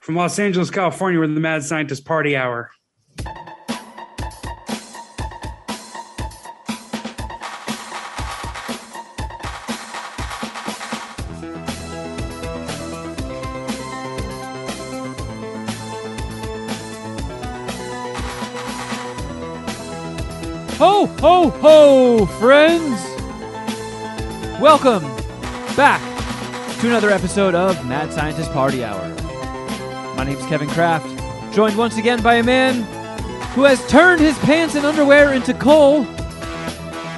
From Los Angeles, California, we're the Mad Scientist Party Hour. Ho, ho, ho, friends! Welcome back to another episode of Mad Scientist Party Hour. My name's Kevin Kraft, joined once again by a man who has turned his pants and underwear into coal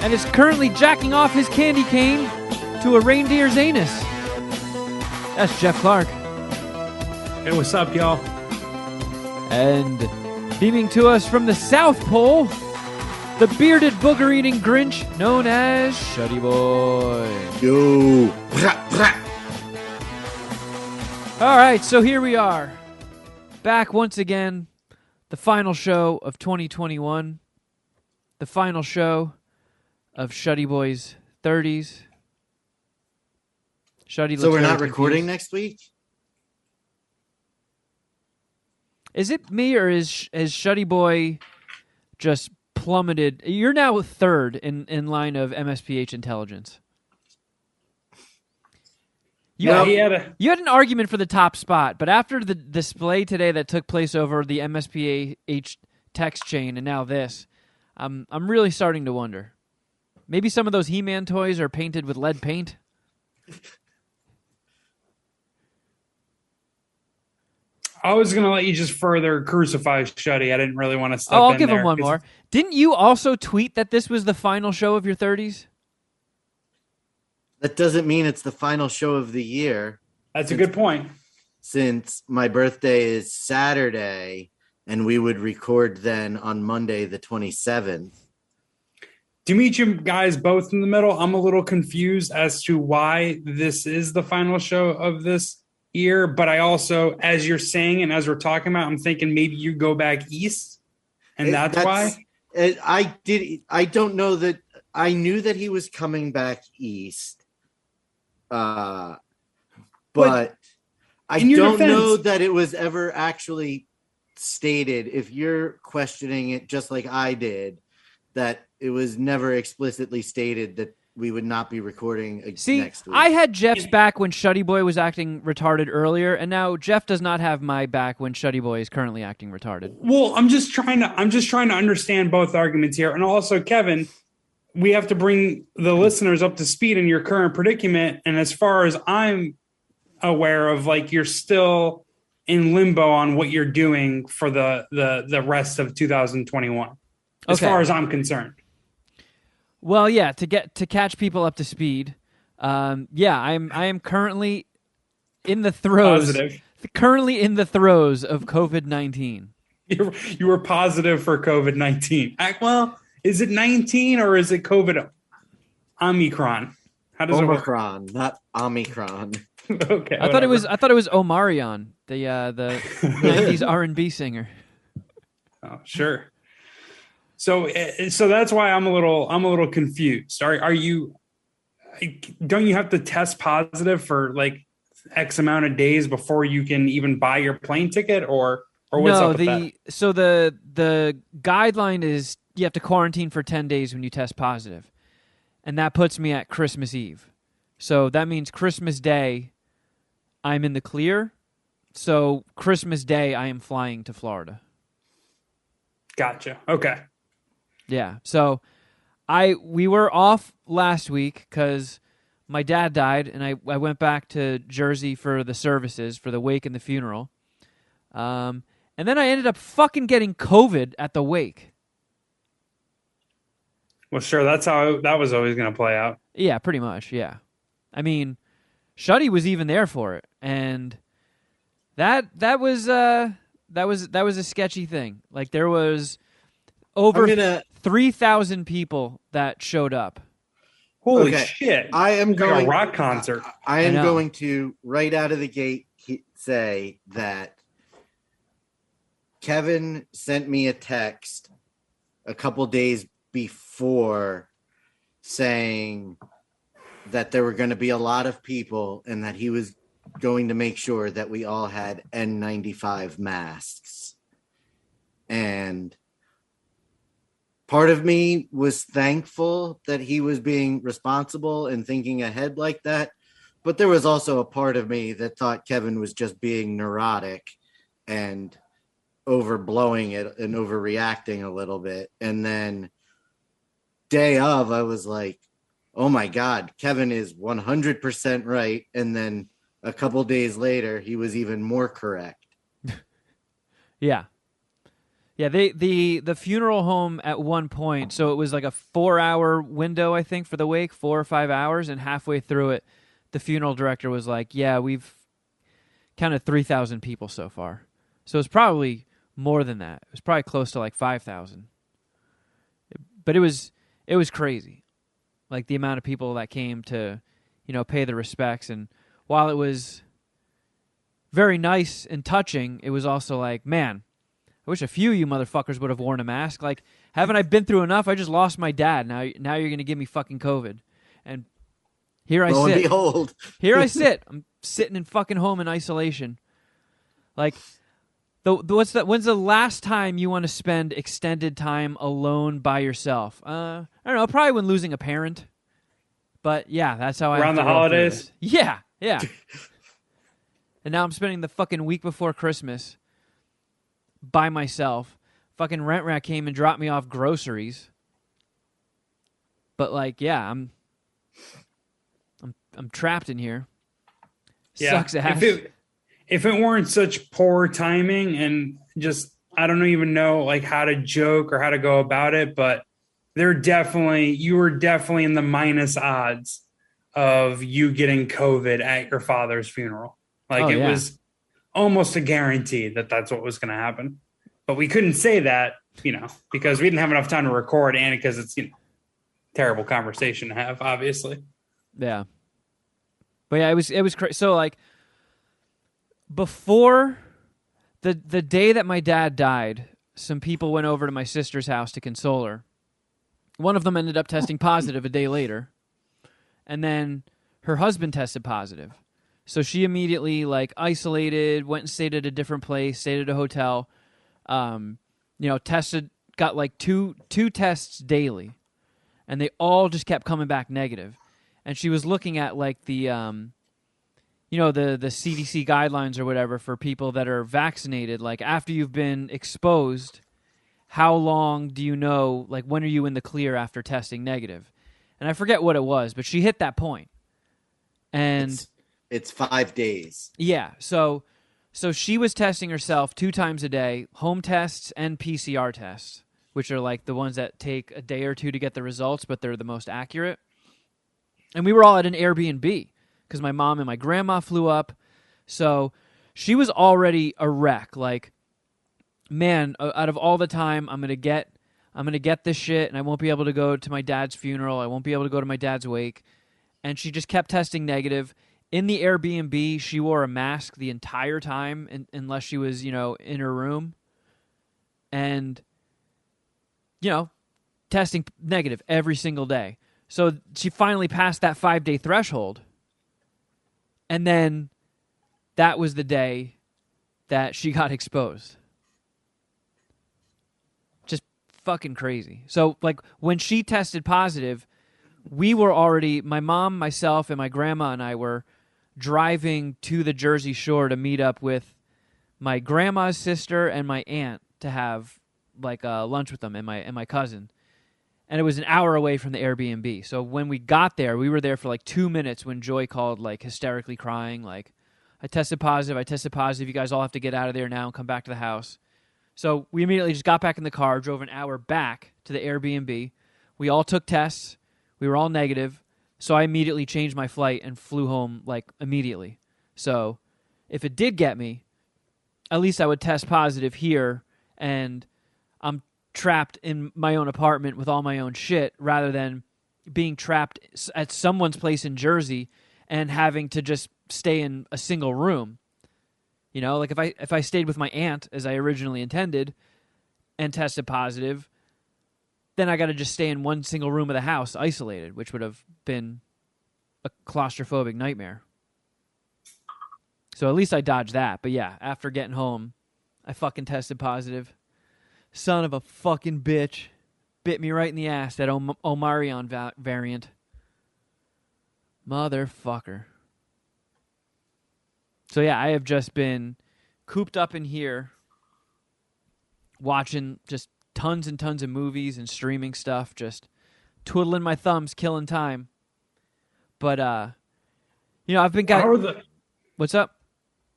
and is currently jacking off his candy cane to a reindeer's anus. That's Geoff Clark. Hey, what's up, y'all? And beaming to us from the South Pole, the bearded booger-eating Grinch known as Shutty Boy. Yo. All right, so here we are. Back once again, the final show of 2021. The final show of Shutty Boy's 30s. Shutty So we're not confused. recording next week? Is it me or is Shutty Boy just plummeted? You're now third in line of MSPH intelligence. You had an argument for the top spot, but after the display today that took place over the MSPH text chain and now this, I'm really starting to wonder. Maybe some of those He-Man toys are painted with lead paint? I was going to let you just further crucify Shutty. I didn't really want to step in I'll give there, him one more. Didn't you also tweet that this was the final show of your 30s? That doesn't mean it's the final show of the year. That's a good point. Since my birthday is Saturday, and we would record then on Monday the 27th. To meet you guys both in the middle, I'm a little confused as to why this is the final show of this year, but I also, as you're saying and as we're talking about, I'm thinking maybe you go back east, and that's why. I don't know that. I knew that he was coming back east. But I don't know that it was ever actually stated, if you're questioning it just like I did, that it was never explicitly stated that we would not be recording next week. I had Geoff's back when Shutty Boy was acting retarded earlier, and now Geoff does not have my back when Shutty Boy is currently acting retarded. Well, I'm just trying to understand both arguments here. And also, Kevin, we have to bring the listeners up to speed in your current predicament. And as far as I'm aware of, like, you're still in limbo on what you're doing for the rest of 2021, as far as I'm concerned. Well, yeah, to catch people up to speed. I am currently in the throes of COVID-19. You were positive for COVID-19. Well, is it 19 or is it COVID Omicron? How does Omicron, not Omicron. Okay. I thought it was Omarion, the 90s R&B singer. Oh, sure. So that's why I'm a little confused. Are you? Don't you have to test positive for like X amount of days before you can even buy your plane ticket, or what's up with that? So the guideline is you have to quarantine for 10 days when you test positive, and that puts me at Christmas Eve. So that means Christmas Day, I'm in the clear. So Christmas Day, I am flying to Florida. Gotcha. Okay. Yeah, so we were off last week because my dad died, and I went back to Jersey for the services, for the wake and the funeral. And then I ended up fucking getting COVID at the wake. Well, sure, that's how that was always going to play out. Yeah, pretty much, yeah. I mean, Shutty was even there for it, and that was a sketchy thing. Like, there was over 3,000 people that showed up. Holy shit. I am going a rock concert. I am going to right out of the gate say that Kevin sent me a text a couple days before saying that there were going to be a lot of people and that he was going to make sure that we all had N95 masks. And part of me was thankful that he was being responsible and thinking ahead like that. But there was also a part of me that thought Kevin was just being neurotic and overblowing it and overreacting a little bit. And then day of, I was like, oh my God, Kevin is 100% right. And then a couple days later, he was even more correct. Yeah. Yeah, the funeral home at one point, so it was like a 4-hour window, I think, for the wake, 4 or 5 hours, and halfway through it, the funeral director was like, yeah, we've counted 3,000 people so far. So it's probably more than that. It was probably close to like 5,000. But it was crazy. Like the amount of people that came to, pay the respects. And while it was very nice and touching, it was also like, man, I wish a few of you motherfuckers would have worn a mask. Like, haven't I been through enough? I just lost my dad. Now you're going to give me fucking COVID. And here I Lo and sit. behold. Here I sit. I'm sitting in fucking home in isolation. Like, when's the last time you want to spend extended time alone by yourself? I don't know, probably when losing a parent. But yeah, that's how I around have to the roll through holidays. this. Yeah. And now I'm spending the fucking week before Christmas by myself. Fucking rent rat came and dropped me off groceries. But like, yeah, I'm trapped in here. Yeah. Sucks ass. If it weren't such poor timing and just, I don't even know like how to joke or how to go about it, but you were definitely in the minus odds of you getting COVID at your father's funeral. Like it was almost a guarantee that that's what was going to happen. But we couldn't say that, because we didn't have enough time to record and because it's, terrible conversation to have, obviously. Yeah. But yeah, it was crazy. So like before the day that my dad died, some people went over to my sister's house to console her. One of them ended up testing positive a day later. And then her husband tested positive. So she immediately like isolated, went and stayed at a different place, stayed at a hotel, tested, got like two tests daily. And they all just kept coming back negative. And she was looking at like the CDC guidelines or whatever for people that are vaccinated. Like after you've been exposed, how long do you know, like when are you in the clear after testing negative? And I forget what it was, but she hit that point. And it's 5 days. Yeah. So she was testing herself 2 times a day, home tests and PCR tests, which are like the ones that take a day or two to get the results, but they're the most accurate. And we were all at an Airbnb because my mom and my grandma flew up. So she was already a wreck. Like, man, out of all the time, I'm gonna get this shit, and I won't be able to go to my dad's funeral. I won't be able to go to my dad's wake. And she just kept testing negative. In the Airbnb, she wore a mask the entire time, unless she was, in her room. And, testing negative every single day. So she finally passed that 5-day threshold. And then that was the day that she got exposed. Just fucking crazy. So, like, when she tested positive, we were already, my mom, myself, and my grandma and I were driving to the Jersey Shore to meet up with my grandma's sister and my aunt to have, like, lunch with them and my cousin. And it was an hour away from the Airbnb. So when we got there, we were there for like 2 minutes when Joy called, like, hysterically crying, like, I tested positive. You guys all have to get out of there now and come back to the house. So we immediately just got back in the car, drove an hour back to the Airbnb. We all took tests. We were all negative. So I immediately changed my flight and flew home, like, immediately. So if it did get me, at least I would test positive here, and I'm trapped in my own apartment with all my own shit rather than being trapped at someone's place in Jersey and having to just stay in a single room. Like if I stayed with my aunt as I originally intended and tested positive, then I got to just stay in one single room of the house isolated, which would have been a claustrophobic nightmare. So at least I dodged that. But yeah, after getting home, I fucking tested positive. Son of a fucking bitch. Bit me right in the ass, that Omarion variant. Motherfucker. So yeah, I have just been cooped up in here watching just tons and tons of movies and streaming stuff, just twiddling my thumbs, killing time. But, I've been What's up?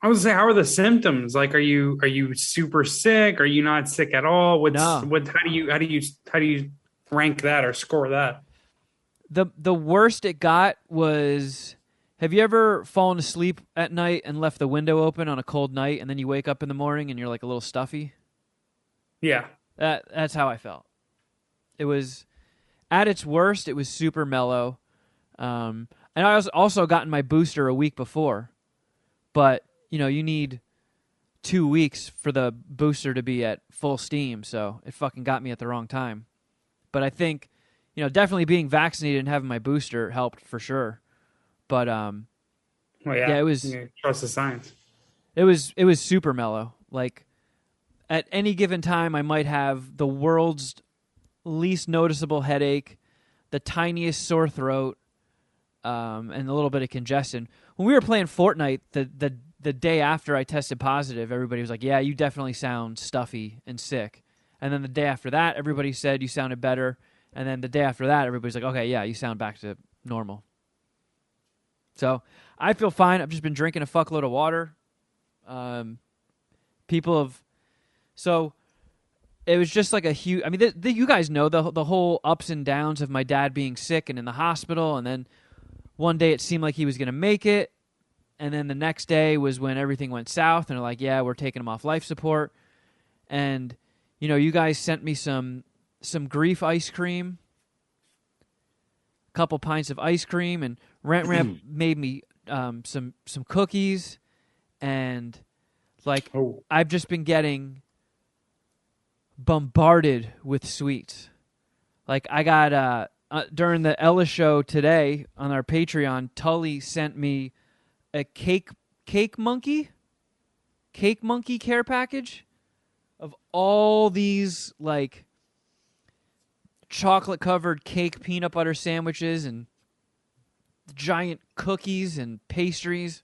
I was say, how are the symptoms? Like, are you super sick? Are you not sick at all? How do you rank that or score that? The worst it got was, have you ever fallen asleep at night and left the window open on a cold night, and then you wake up in the morning and you're like a little stuffy? Yeah. That's how I felt. It was, at its worst, it was super mellow. And I was also gotten my booster a week before. But, you need 2 weeks for the booster to be at full steam, so it fucking got me at the wrong time. But I think, definitely being vaccinated and having my booster helped for sure. But, it was... Trust the science. It was super mellow. Like, at any given time, I might have the world's least noticeable headache, the tiniest sore throat, and a little bit of congestion. When we were playing Fortnite, the day after I tested positive, everybody was like, yeah, you definitely sound stuffy and sick. And then the day after that, everybody said you sounded better. And then the day after that, everybody's like, okay, yeah, you sound back to normal. So I feel fine. I've just been drinking a fuckload of water. So it was just like a huge... I mean, you guys know the whole ups and downs of my dad being sick and in the hospital. And then one day it seemed like he was going to make it. And then the next day was when everything went south. And they're like, yeah, we're taking him off life support. And, you guys sent me some grief ice cream. A couple pints of ice cream. And Ramp made me some cookies. And, I've just been getting bombarded with sweets. Like, I got... during the Ella show today on our Patreon, Tully sent me a cake monkey care package of all these chocolate covered cake peanut butter sandwiches and giant cookies and pastries.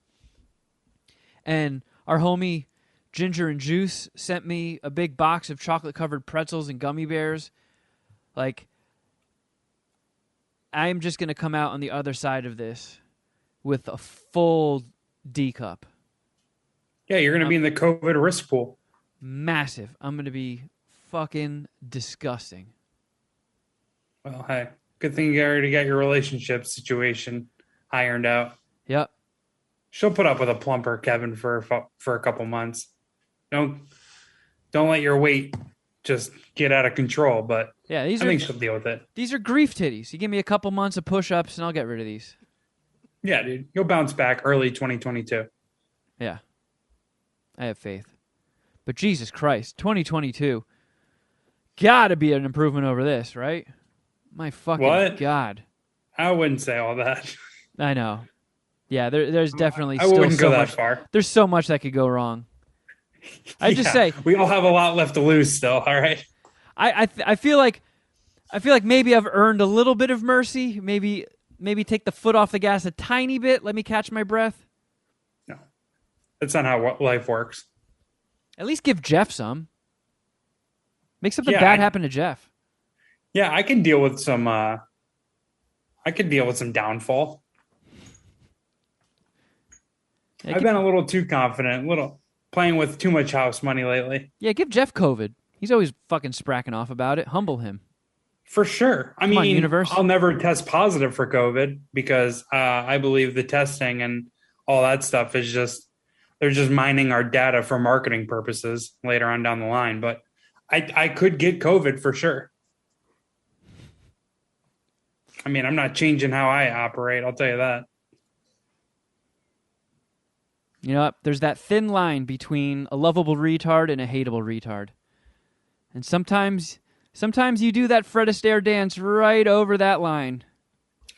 And our homie Ginger and Juice sent me a big box of chocolate covered pretzels and gummy bears. I'm just going to come out on the other side of this with a full D cup. Yeah, you're going to be in the COVID risk pool. Massive. I'm going to be fucking disgusting. Well, hey, good thing you already got your relationship situation ironed out. Yep. She'll put up with a plumper, Kevin, for a couple months. Don't let your weight just get out of control, but yeah, I think she'll deal with it. These are grief titties. You give me a couple months of push-ups and I'll get rid of these. Yeah, dude. You'll bounce back early 2022. Yeah. I have faith. But Jesus Christ, 2022. Gotta be an improvement over this, right? My fucking God. I wouldn't say all that. I know. Yeah, there's definitely I still wouldn't so go much. That far. There's so much that could go wrong. I just say we all have a lot left to lose still, all right? I feel like maybe I've earned a little bit of mercy. Maybe take the foot off the gas a tiny bit. Let me catch my breath. No. That's not how life works. At least give Geoff some. Make something bad happen to Geoff. Yeah, I can deal with some downfall. Yeah, I've been a little too confident, playing with too much house money lately. Yeah, give Geoff COVID. He's always fucking spracking off about it. Humble him. For sure. Come on, universe. I'll never test positive for COVID because I believe the testing and all that stuff is they're just mining our data for marketing purposes later on down the line. But I could get COVID for sure. I mean, I'm not changing how I operate. I'll tell you that. You know, there's that thin line between a lovable retard and a hateable retard. And sometimes you do that Fred Astaire dance right over that line.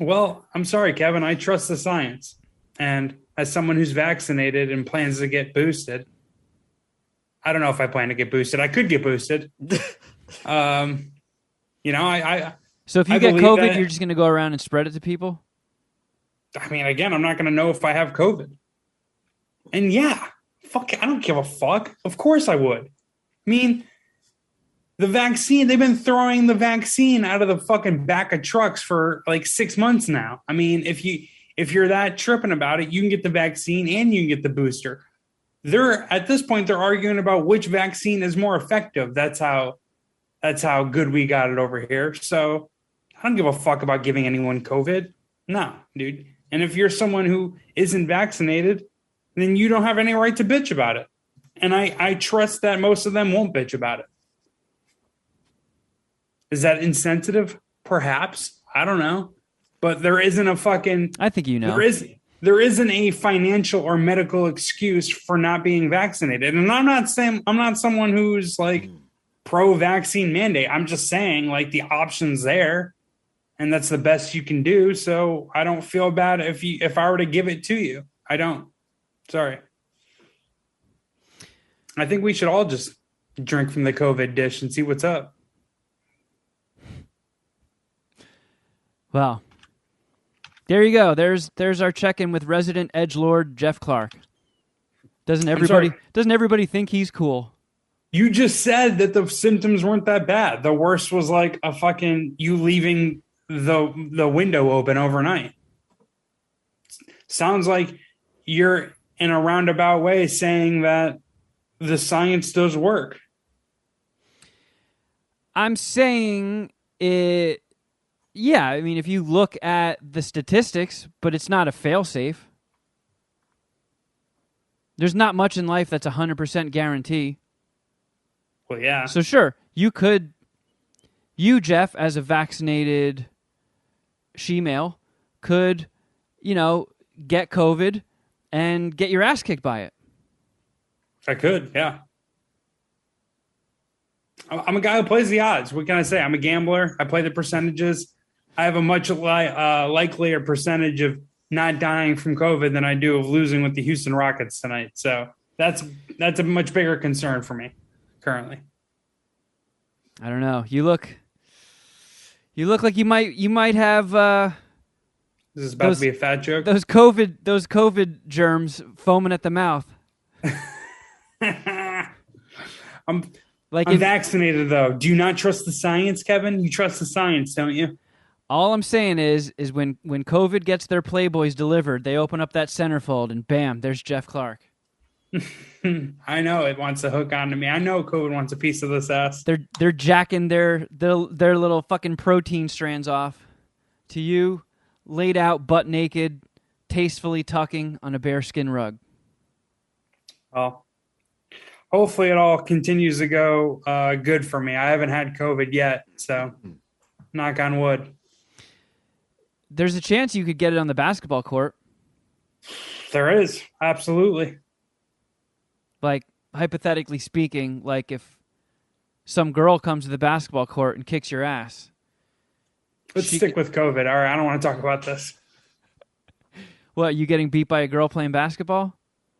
Well, I'm sorry, Kevin. I trust the science. And as someone who's vaccinated and plans to get boosted. I don't know if I plan to get boosted. I could get boosted. You know, So if you I get believe COVID, that- you're just going to go around and spread it to people? I mean, again, I'm not going to know if I have COVID. And yeah, fuck, I don't give a fuck. Of course I would. I mean, the vaccine, they've been throwing the vaccine out of the fucking back of trucks for like 6 months now. I mean, if you're that tripping about it, you can get the vaccine and you can get the booster. At this point, they're arguing about which vaccine is more effective. That's how good we got it over here. So I don't give a fuck about giving anyone COVID. No, dude. And if you're someone who isn't vaccinated, then you don't have any right to bitch about it. And I trust that most of them won't bitch about it. Is that insensitive? Perhaps. I don't know. But there isn't a fucking... I think you know. There isn't a financial or medical excuse for not being vaccinated. And I'm not saying... I'm not someone who's like pro-vaccine mandate. I'm just saying like the option's there. And that's the best you can do. So I don't feel bad if I were to give it to you. I don't. Sorry. I think we should all just drink from the COVID dish and see what's up. Well, there you go. There's our check-in with resident edgelord Geoff Clark. Doesn't everybody think he's cool? You just said that the symptoms weren't that bad. The worst was like a fucking you leaving the window open overnight. Sounds like you're in a roundabout way saying that the science does work. I'm saying it. Yeah, I mean, if you look at the statistics, but it's not a fail-safe. There's not much in life that's 100% guarantee. Well, yeah. So sure, you, Geoff, as a vaccinated she-male, could, get COVID and get your ass kicked by it. I could, yeah. I'm a guy who plays the odds. What can I say? I'm a gambler. I play the percentages. I have a much likelier percentage of not dying from COVID than I do of losing with the Houston Rockets tonight. So that's a much bigger concern for me currently. I don't know. You look like you might have This is about to be a fat joke. those COVID germs foaming at the mouth. I'm vaccinated though. Do you not trust the science, Kevin? You trust the science, don't you? All I'm saying is when COVID gets their Playboys delivered, they open up that centerfold and bam, there's Geoff Clark. I know it wants to hook onto me. I know COVID wants a piece of this ass. They're jacking their little fucking protein strands off to you, laid out butt naked, tastefully tucking on a bearskin rug. Well, hopefully it all continues to go good for me. I haven't had COVID yet, so knock on wood. There's a chance you could get it on the basketball court. There is, absolutely. Like, hypothetically speaking, like if some girl comes to the basketball court and kicks your ass. Let's stick with COVID. All right, I don't want to talk about this. What, you getting beat by a girl playing basketball?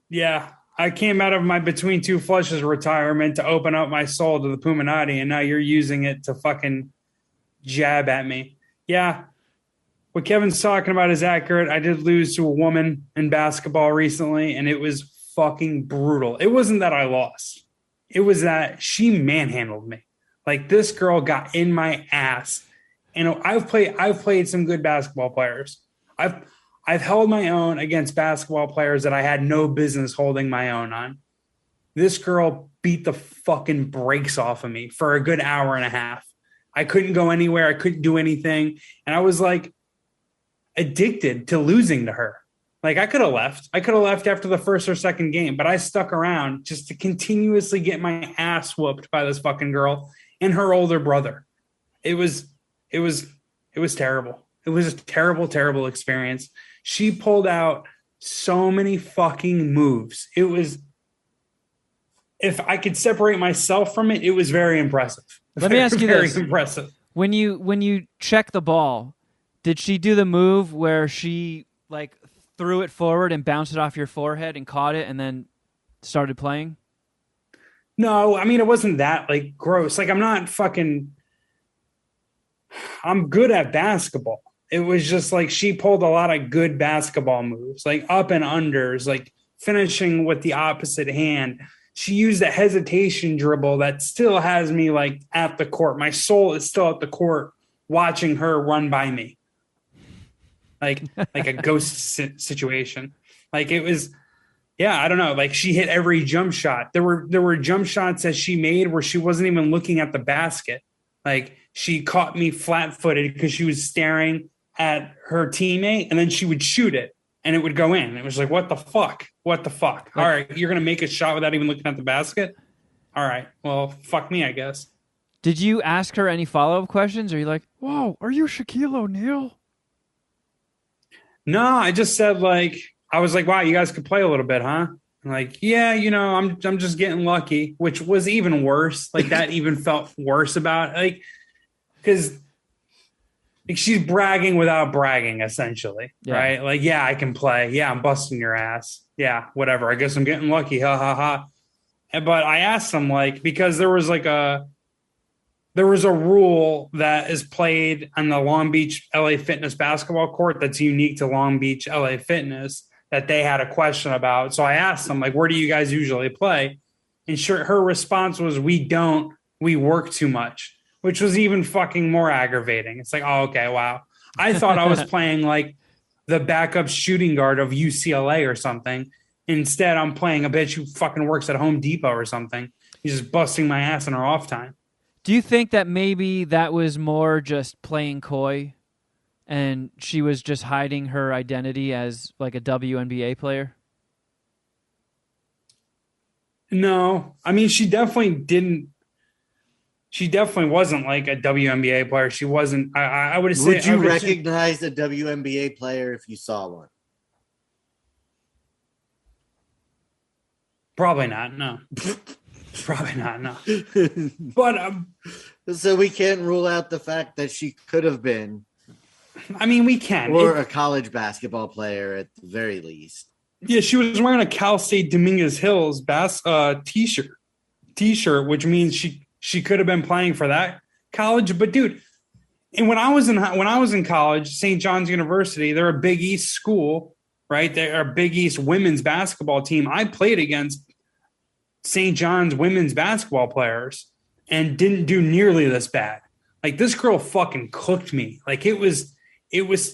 Yeah, I came out of my between two flushes retirement to open up my soul to the Puminati, and now you're using it to fucking jab at me. Yeah, what Kevin's talking about is accurate. I did lose to a woman in basketball recently, and it was fucking brutal. It wasn't that I lost. It was that she manhandled me. Like, this girl got in my ass. And I've played some good basketball players. I've held my own against basketball players that I had no business holding my own on. This girl beat the fucking brakes off of me for a good hour and a half. I couldn't go anywhere. I couldn't do anything. And I was like addicted to losing to her. Like, I could have left. I could have left after the first or second game, but I stuck around just to continuously get my ass whooped by this fucking girl and her older brother. It was terrible. It was a terrible, terrible experience. She pulled out so many fucking moves. It was, if I could separate myself from it, it was very impressive. Let me ask you this. Very impressive. When you check the ball, did she do the move where she like threw it forward and bounced it off your forehead and caught it and then started playing? No, I mean, it wasn't that like gross. Like, I'm good at basketball. It was just like she pulled a lot of good basketball moves, like up and unders, like finishing with the opposite hand. She used a hesitation dribble that still has me like at the court. My soul is still at the court watching her run by me. Like a ghost situation. Like it was, yeah, I don't know. Like she hit every jump shot. There were jump shots that she made where she wasn't even looking at the basket. Like she caught me flat-footed because she was staring at her teammate, and then she would shoot it and it would go in. It was like, what the fuck? What the fuck? All right, you're going to make a shot without even looking at the basket? All right, well, fuck me, I guess. Did you ask her any follow-up questions? Or are you like, whoa, are you Shaquille O'Neal? No, I just said I was like, wow, you guys could play a little bit, huh? I'm like, yeah, I'm just getting lucky, which was even worse. Like that even felt worse about because she's bragging without bragging, essentially, right? Like, yeah, I can play. Yeah, I'm busting your ass. Yeah, whatever. I guess I'm getting lucky. Ha ha ha. But I asked them because there was a rule that is played on the Long Beach LA Fitness basketball court that's unique to Long Beach LA Fitness that they had a question about. So I asked them, where do you guys usually play? And her response was, we work too much, which was even fucking more aggravating. It's like, oh, okay, wow. I thought I was playing the backup shooting guard of UCLA or something. Instead, I'm playing a bitch who fucking works at Home Depot or something. He's just busting my ass in her off time. Do you think that maybe that was more just playing coy and she was just hiding her identity as a WNBA player? No. I mean, she definitely wasn't like a WNBA player. She wasn't. I would say. Would you recognize a WNBA player if you saw one? Probably not. No. Probably not. No. But so we can't rule out the fact that she could have been. I mean, we can. Or a college basketball player at the very least. Yeah, she was wearing a Cal State Dominguez Hills t-shirt, which means she could have been playing for that college. But dude, and when I was in college, St. John's University, they're a Big East school, right? They're a Big East women's basketball team. I played against St. John's women's basketball players and didn't do nearly this bad. Like this girl fucking cooked me. Like it was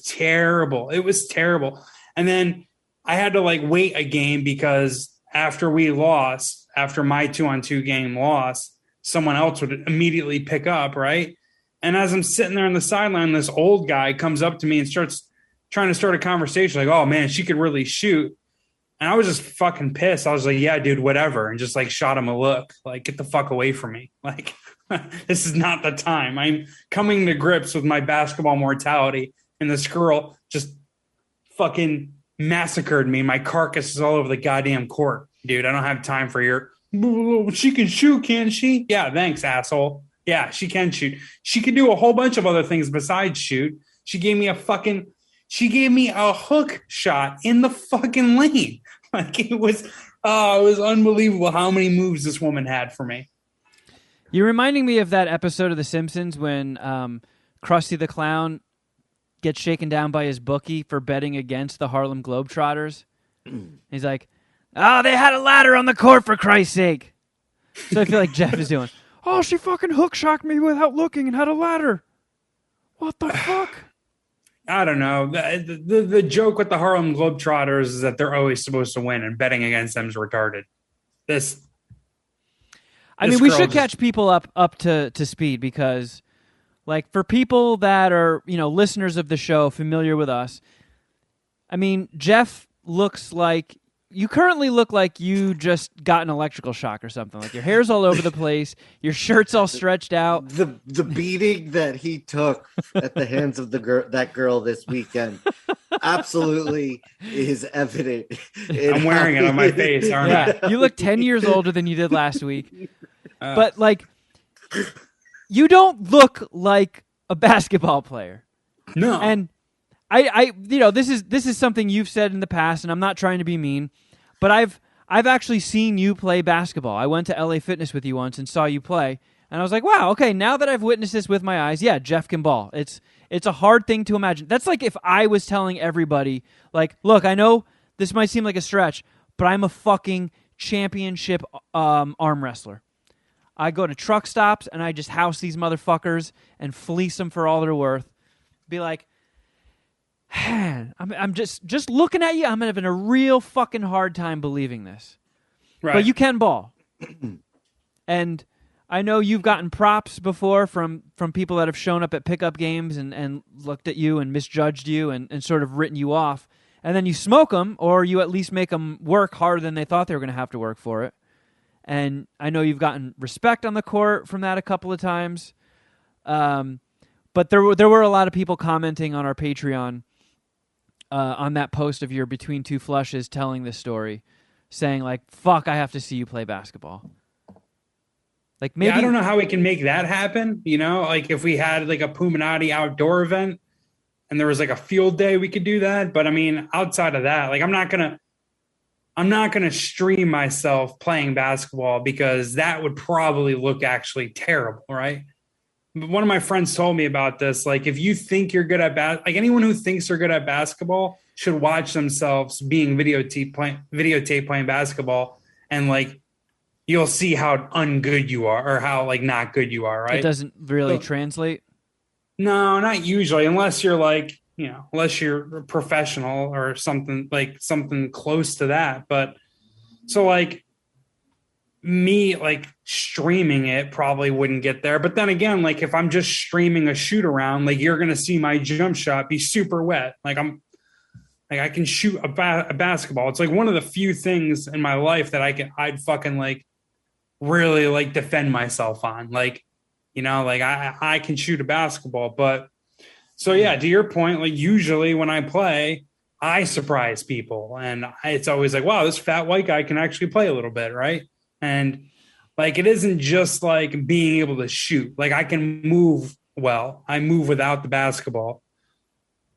terrible. It was terrible. And then I had to wait a game because after my 2-on-2 game loss, someone else would immediately pick up, right? And as I'm sitting there on the sideline, this old guy comes up to me and starts trying to start a conversation like, oh man, she could really shoot. And I was just fucking pissed. I was like, yeah, dude, whatever. And just shot him a look, get the fuck away from me. This is not the time. I'm coming to grips with my basketball mortality. And this girl just fucking massacred me. My carcass is all over the goddamn court. Dude, I don't have time for your, she can shoot, can't she? Yeah, thanks, asshole. Yeah, she can shoot. She could do a whole bunch of other things besides shoot. She gave me a hook shot in the fucking lane. It was unbelievable how many moves this woman had for me. You're reminding me of that episode of The Simpsons when Krusty the Clown gets shaken down by his bookie for betting against the Harlem Globetrotters. He's like, oh, they had a ladder on the court, for Christ's sake. So I feel like Geoff is doing, oh, she fucking hook shocked me without looking and had a ladder. What the fuck? I don't know. The joke with the Harlem Globetrotters is that they're always supposed to win, and betting against them is retarded. We should catch people up to speed because, for people that are listeners of the show familiar with us, Geoff you currently look like you just got an electrical shock or something. Your hair's all over the place, your shirt's all stretched out. The beating that he took at the hands of that girl this weekend absolutely is evident. I'm wearing it on my face, aren't I? You look 10 years older than you did last week. But you don't look like a basketball player. No. And this is something you've said in the past, and I'm not trying to be mean, but I've actually seen you play basketball. I went to LA Fitness with you once and saw you play, and I was like, wow, okay, now that I've witnessed this with my eyes, yeah, Geoff can ball. It's a hard thing to imagine. That's like if I was telling everybody, like, look, I know this might seem like a stretch, but I'm a fucking championship arm wrestler. I go to truck stops and I just house these motherfuckers and fleece them for all they're worth. Be like, man, I'm just looking at you. I'm having a real fucking hard time believing this. Right. But you can ball. And I know you've gotten props before from people that have shown up at pickup games and looked at you and misjudged you and sort of written you off. And then you smoke them, or you at least make them work harder than they thought they were going to have to work for it. And I know you've gotten respect on the court from that a couple of times. But there were a lot of people commenting on our Patreon on that post of your Between Two Flushes telling this story, saying like, fuck, I have to see you play basketball. Like maybe I don't know how we can make that happen. Like if we had like a Puminati outdoor event and there was like a field day, we could do that. But I mean, outside of that, like I'm not gonna stream myself playing basketball because that would probably look actually terrible, right? But one of my friends told me about this. Like, if you think you're good at like anyone who thinks they're good at basketball should watch themselves being videotape playing basketball, and like you'll see how ungood you are or how like not good you are, right? It doesn't really translate. No, not usually, unless you're like, unless you're a professional or something close to that. But so like me, like streaming it probably wouldn't get there. But then again, like if I'm just streaming a shoot around, like you're going to see my jump shot be super wet. Like I can shoot a basketball. It's like one of the few things in my life that I'd fucking like really like defend myself on. Like, like I can shoot a basketball, but so yeah, to your point, like usually when I play, I surprise people and it's always like, wow, this fat white guy can actually play a little bit. Right. And like, it isn't just like being able to shoot. Like I can move well. I move without the basketball,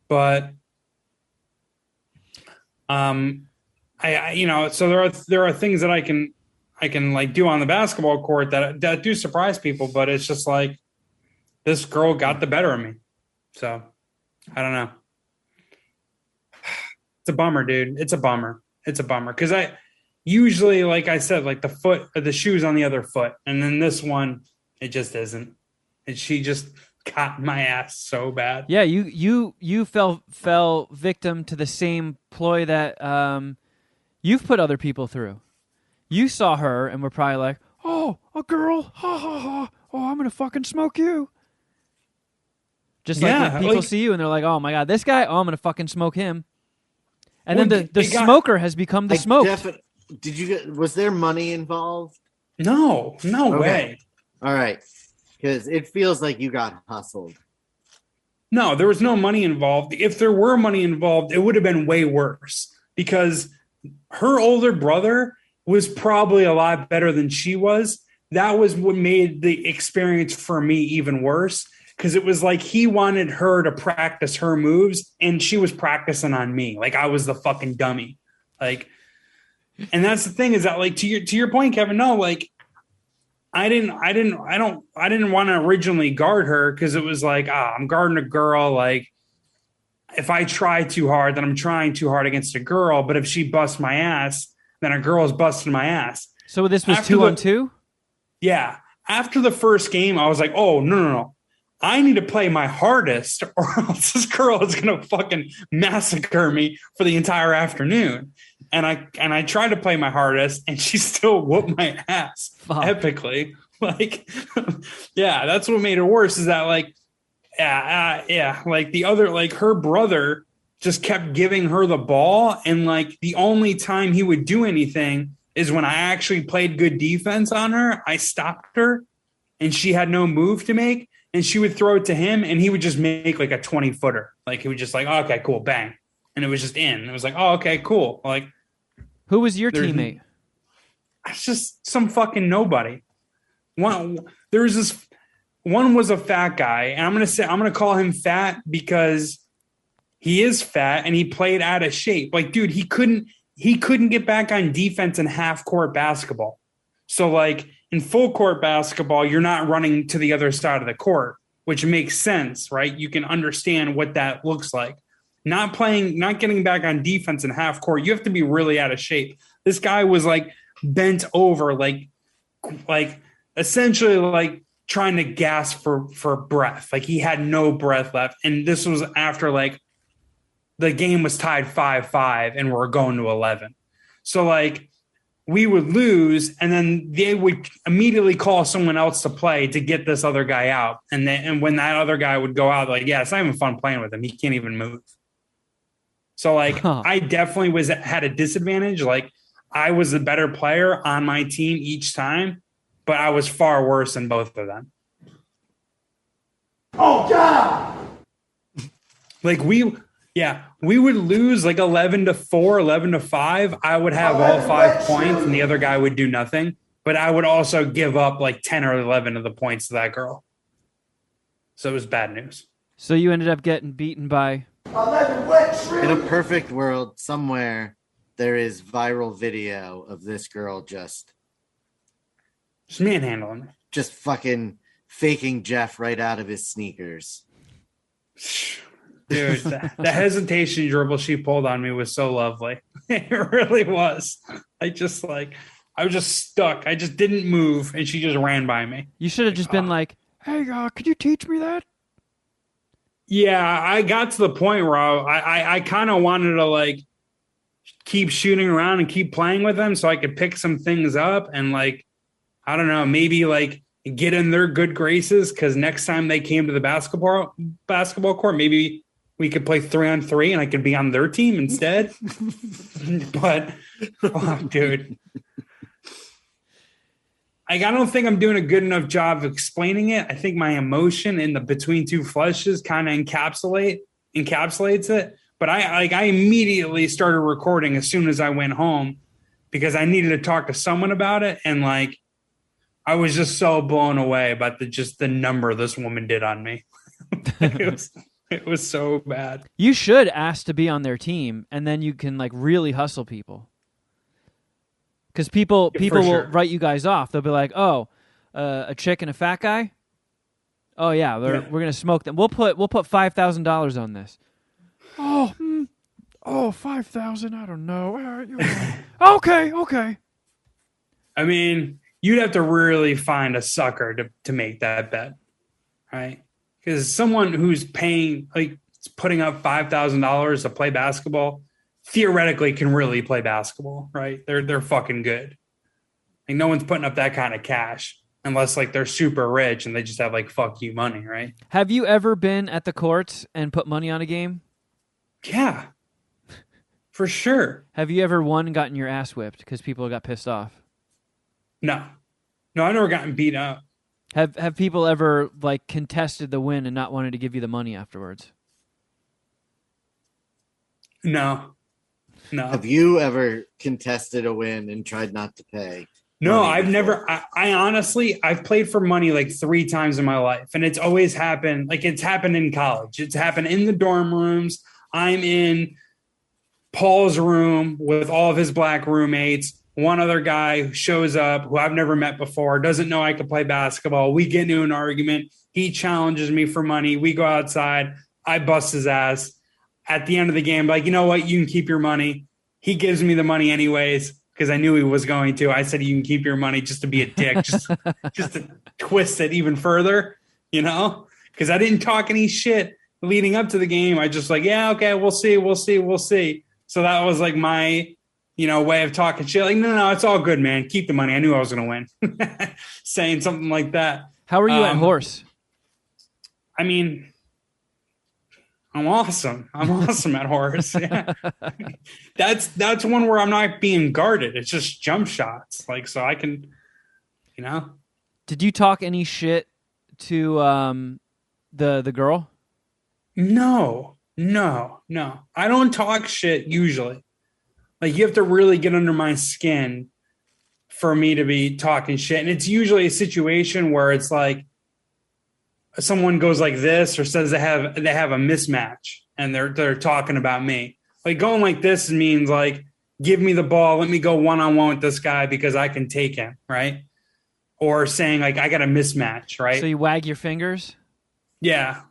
but so there are things that I can like do on the basketball court that do surprise people, but it's just like this girl got the better of me. So I don't know. It's a bummer, dude. It's a bummer. Cause I usually, like I said, like the shoe's on the other foot. And then this one, it just isn't. And she just got my ass so bad. Yeah. You fell victim to the same ploy that, you've put other people through. You saw her and were probably like, oh, a girl, ha, ha, ha. Oh, I'm going to fucking smoke you. Just like when people see you and they're like, oh, my God, this guy, oh, I'm going to fucking smoke him. And then the smoker has become the smoked. Was there money involved? No way. All right. Because it feels like you got hustled. No, there was no money involved. If there were money involved, it would have been way worse because her older brother was probably a lot better than she was. That was what made the experience for me even worse because it was like he wanted her to practice her moves and she was practicing on me. Like I was the fucking dummy. Like, and that's the thing is that like to your point, Kevin, no, like I didn't want to originally guard her because it was like, I'm guarding a girl. Like if I try too hard, then I'm trying too hard against a girl. But if she busts my ass, then a girl is busting my ass. So this was 2-on-2? Yeah. After the first game, I was like, oh, no. I need to play my hardest or else this girl is going to fucking massacre me for the entire afternoon. And I tried to play my hardest and she still whooped my ass epically. Like, yeah, that's what made it worse is that like, like the other, like her brother just kept giving her the ball. And like the only time he would do anything is when I actually played good defense on her. I stopped her and she had no move to make. And she would throw it to him and he would just make like a 20-footer. Like he would just like, oh, okay, cool, bang. And it was just in. It was like, oh, okay, cool. Like, who was your teammate? It's just some fucking nobody. One was a fat guy. And I'm going to call him fat because he is fat and he played out of shape. Like, dude, he couldn't get back on defense in half court basketball. So like in full court basketball, you're not running to the other side of the court, which makes sense, right? You can understand what that looks like. Not getting back on defense in half court, you have to be really out of shape. This guy was like bent over, like essentially like trying to gasp for breath. Like he had no breath left. And this was after like the game was tied 5-5 and we're going to 11. So like we would lose and then they would immediately call someone else to play to get this other guy out. And when that other guy would go out, like, yeah, it's not even fun playing with him. He can't even move. So like I definitely had a disadvantage. Like I was the better player on my team each time, but I was far worse than both of them. Oh God! Like we would lose like 11-4, 11-5. I would have all 5 points and the other guy would do nothing, but I would also give up like 10 or 11 of the points to that girl. So it was bad news. So you ended up getting beaten by 11 wet In a perfect world, somewhere there is viral video of this girl just manhandling. Just fucking faking Geoff right out of his sneakers. Dude, the hesitation dribble she pulled on me was so lovely. It really was. I was just stuck. I just didn't move, and she just ran by me. You should have just been like, hey, could you teach me that? Yeah, I got to the point where I kind of wanted to like keep shooting around and keep playing with them so I could pick some things up and like, I don't know, maybe like get in their good graces because next time they came to the basketball court, maybe we could play 3-on-3 and I could be on their team instead. But, dude, I don't think I'm doing a good enough job of explaining it. I think my emotion in the between two flushes kind of encapsulates it. But I immediately started recording as soon as I went home because I needed to talk to someone about it. And like, I was just so blown away about the number this woman did on me. It was so bad. You should ask to be on their team, and then you can like really hustle people. Because people will write you guys off. They'll be like, "Oh, a chick and a fat guy. Oh yeah, we're gonna smoke them. We'll put $5,000 on this." Oh, $5,000. I don't know. Okay. I mean, you'd have to really find a sucker to make that bet, right? Because someone who's putting up $5,000 to play basketball theoretically can really play basketball, right? They're fucking good. Like no one's putting up that kind of cash unless like they're super rich and they just have like fuck you money, right? Have you ever been at the courts and put money on a game? Yeah, for sure. Have you ever won and gotten your ass whipped because people got pissed off? No, I've never gotten beat up. Have people ever like contested the win and not wanted to give you the money afterwards? No. Have you ever contested a win and tried not to pay? No, I've never. I honestly, I've played for money like 3 times in my life, and it's always happened. Like it's happened in college. It's happened in the dorm rooms. I'm in Paul's room with all of his black roommates. One other guy who shows up who I've never met before, doesn't know I could play basketball. We get into an argument. He challenges me for money. We go outside. I bust his ass. At the end of the game, like, you know what? You can keep your money. He gives me the money anyways because I knew he was going to. I said, you can keep your money just to be a dick, just to twist it even further, you know, because I didn't talk any shit leading up to the game. I just like, yeah, okay, we'll see. So that was like my, way of talking shit. Like, no, it's all good, man. Keep the money. I knew I was going to win. Saying something like that. How are you at horse? I mean, I'm awesome. At horse. Yeah. That's one where I'm not being guarded. It's just jump shots. Like, so I can, Did you talk any shit to the girl? No. I don't talk shit usually. Like you have to really get under my skin for me to be talking shit. And it's usually a situation where it's like, someone goes like this or says they have a mismatch and they're talking about me. Like going like this means like, give me the ball, let me go one-on-one with this guy because I can take him, right? Or saying like I got a mismatch, right? So you wag your fingers? Yeah.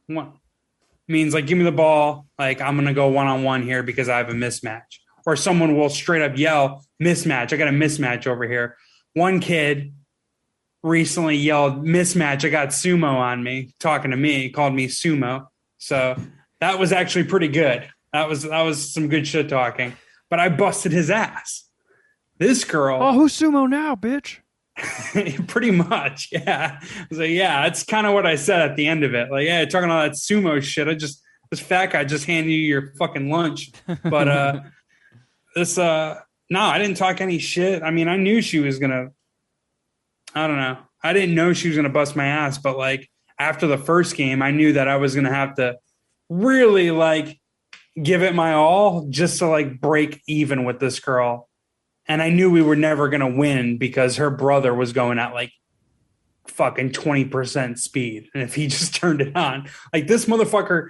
Means like give me the ball, like I'm gonna go one-on-one here because I have a mismatch. Or someone will straight up yell, mismatch, I got a mismatch over here. One kid recently yelled, mismatch, I got sumo on me, talking to me, called me sumo. So that was actually pretty good. That was some good shit talking. But I busted his ass. This girl. Oh, who's sumo now, bitch? Pretty much, yeah. I was like, yeah, that's kind of what I said at the end of it. Like, yeah, talking all that sumo shit. This fat guy just handed you your fucking lunch. But no, I didn't talk any shit. I mean, I knew she was gonna. I don't know. I didn't know she was gonna bust my ass, but like after the first game, I knew that I was gonna have to really like give it my all just to like break even with this girl. And I knew we were never going to win because her brother was going at like fucking 20% speed. And if he just turned it on, like this motherfucker,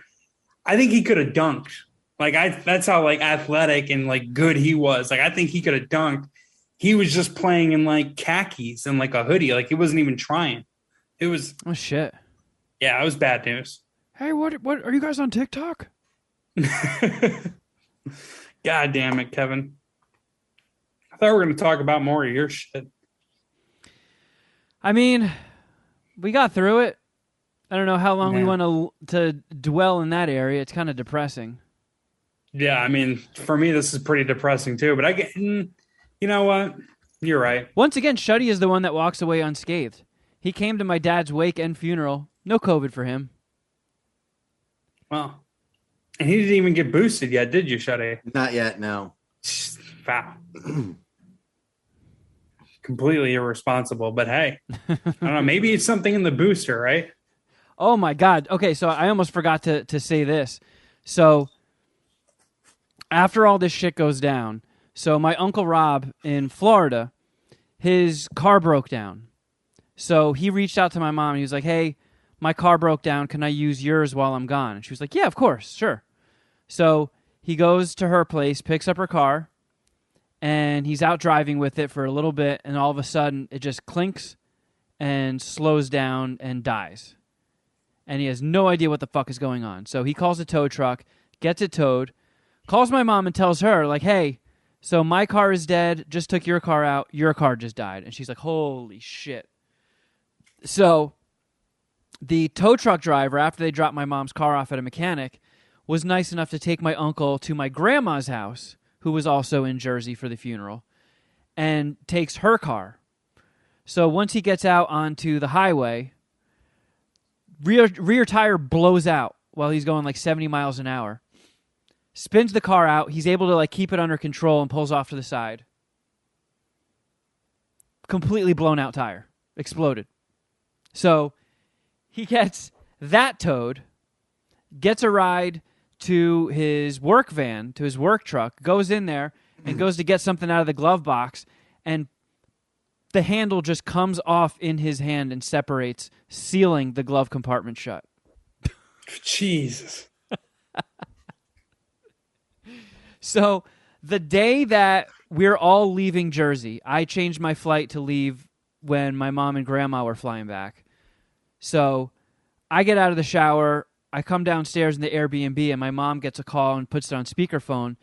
I think he could have dunked. Like that's how like athletic and like good he was. Like I think he could have dunked. He was just playing in like khakis and like a hoodie. Like he wasn't even trying. It was. Oh shit. Yeah, it was bad news. Hey, what are you guys on TikTok? God damn it, Kevin. I thought we were going to talk about more of your shit. I mean, we got through it. I don't know how long we want to dwell in that area. It's kind of depressing. Yeah, I mean, for me, this is pretty depressing too. But I get, you know what? You're right. Once again, Shutty is the one that walks away unscathed. He came to my dad's wake and funeral. No COVID for him. Well, and he didn't even get boosted yet, did you, Shutty? Not yet, no. Wow. Completely irresponsible, but hey, I don't know. Maybe it's something in the booster, right? Oh my God. Okay, so I almost forgot to say this. So after all this shit goes down, so my Uncle Rob in Florida, his car broke down. So he reached out to my mom and he was like, hey, my car broke down. Can I use yours while I'm gone? And she was like, yeah, of course, sure. So he goes to her place, picks up her car, and he's out driving with it for a little bit, and all of a sudden it just clinks and slows down and dies. And he has no idea what the fuck is going on. So he calls a tow truck, gets it towed, calls my mom and tells her, like, hey, so my car is dead, just took your car out, your car just died. And she's like, holy shit. So the tow truck driver, after they dropped my mom's car off at a mechanic, was nice enough to take my uncle to my grandma's house, who was also in Jersey for the funeral, and takes her car. So once he gets out onto the highway, rear tire blows out while he's going like 70 miles an hour. Spins the car out. He's able to like keep it under control and pulls off to the side. Completely blown out tire. Exploded. So he gets that towed, gets a ride to his work van, to his work truck, goes in there and goes to get something out of the glove box, and the handle just comes off in his hand and separates, sealing the glove compartment shut. Jesus. So the day that we're all leaving Jersey, I changed my flight to leave when my mom and grandma were flying back. So I get out of the shower, I come downstairs in the Airbnb, and my mom gets a call and puts it on speakerphone,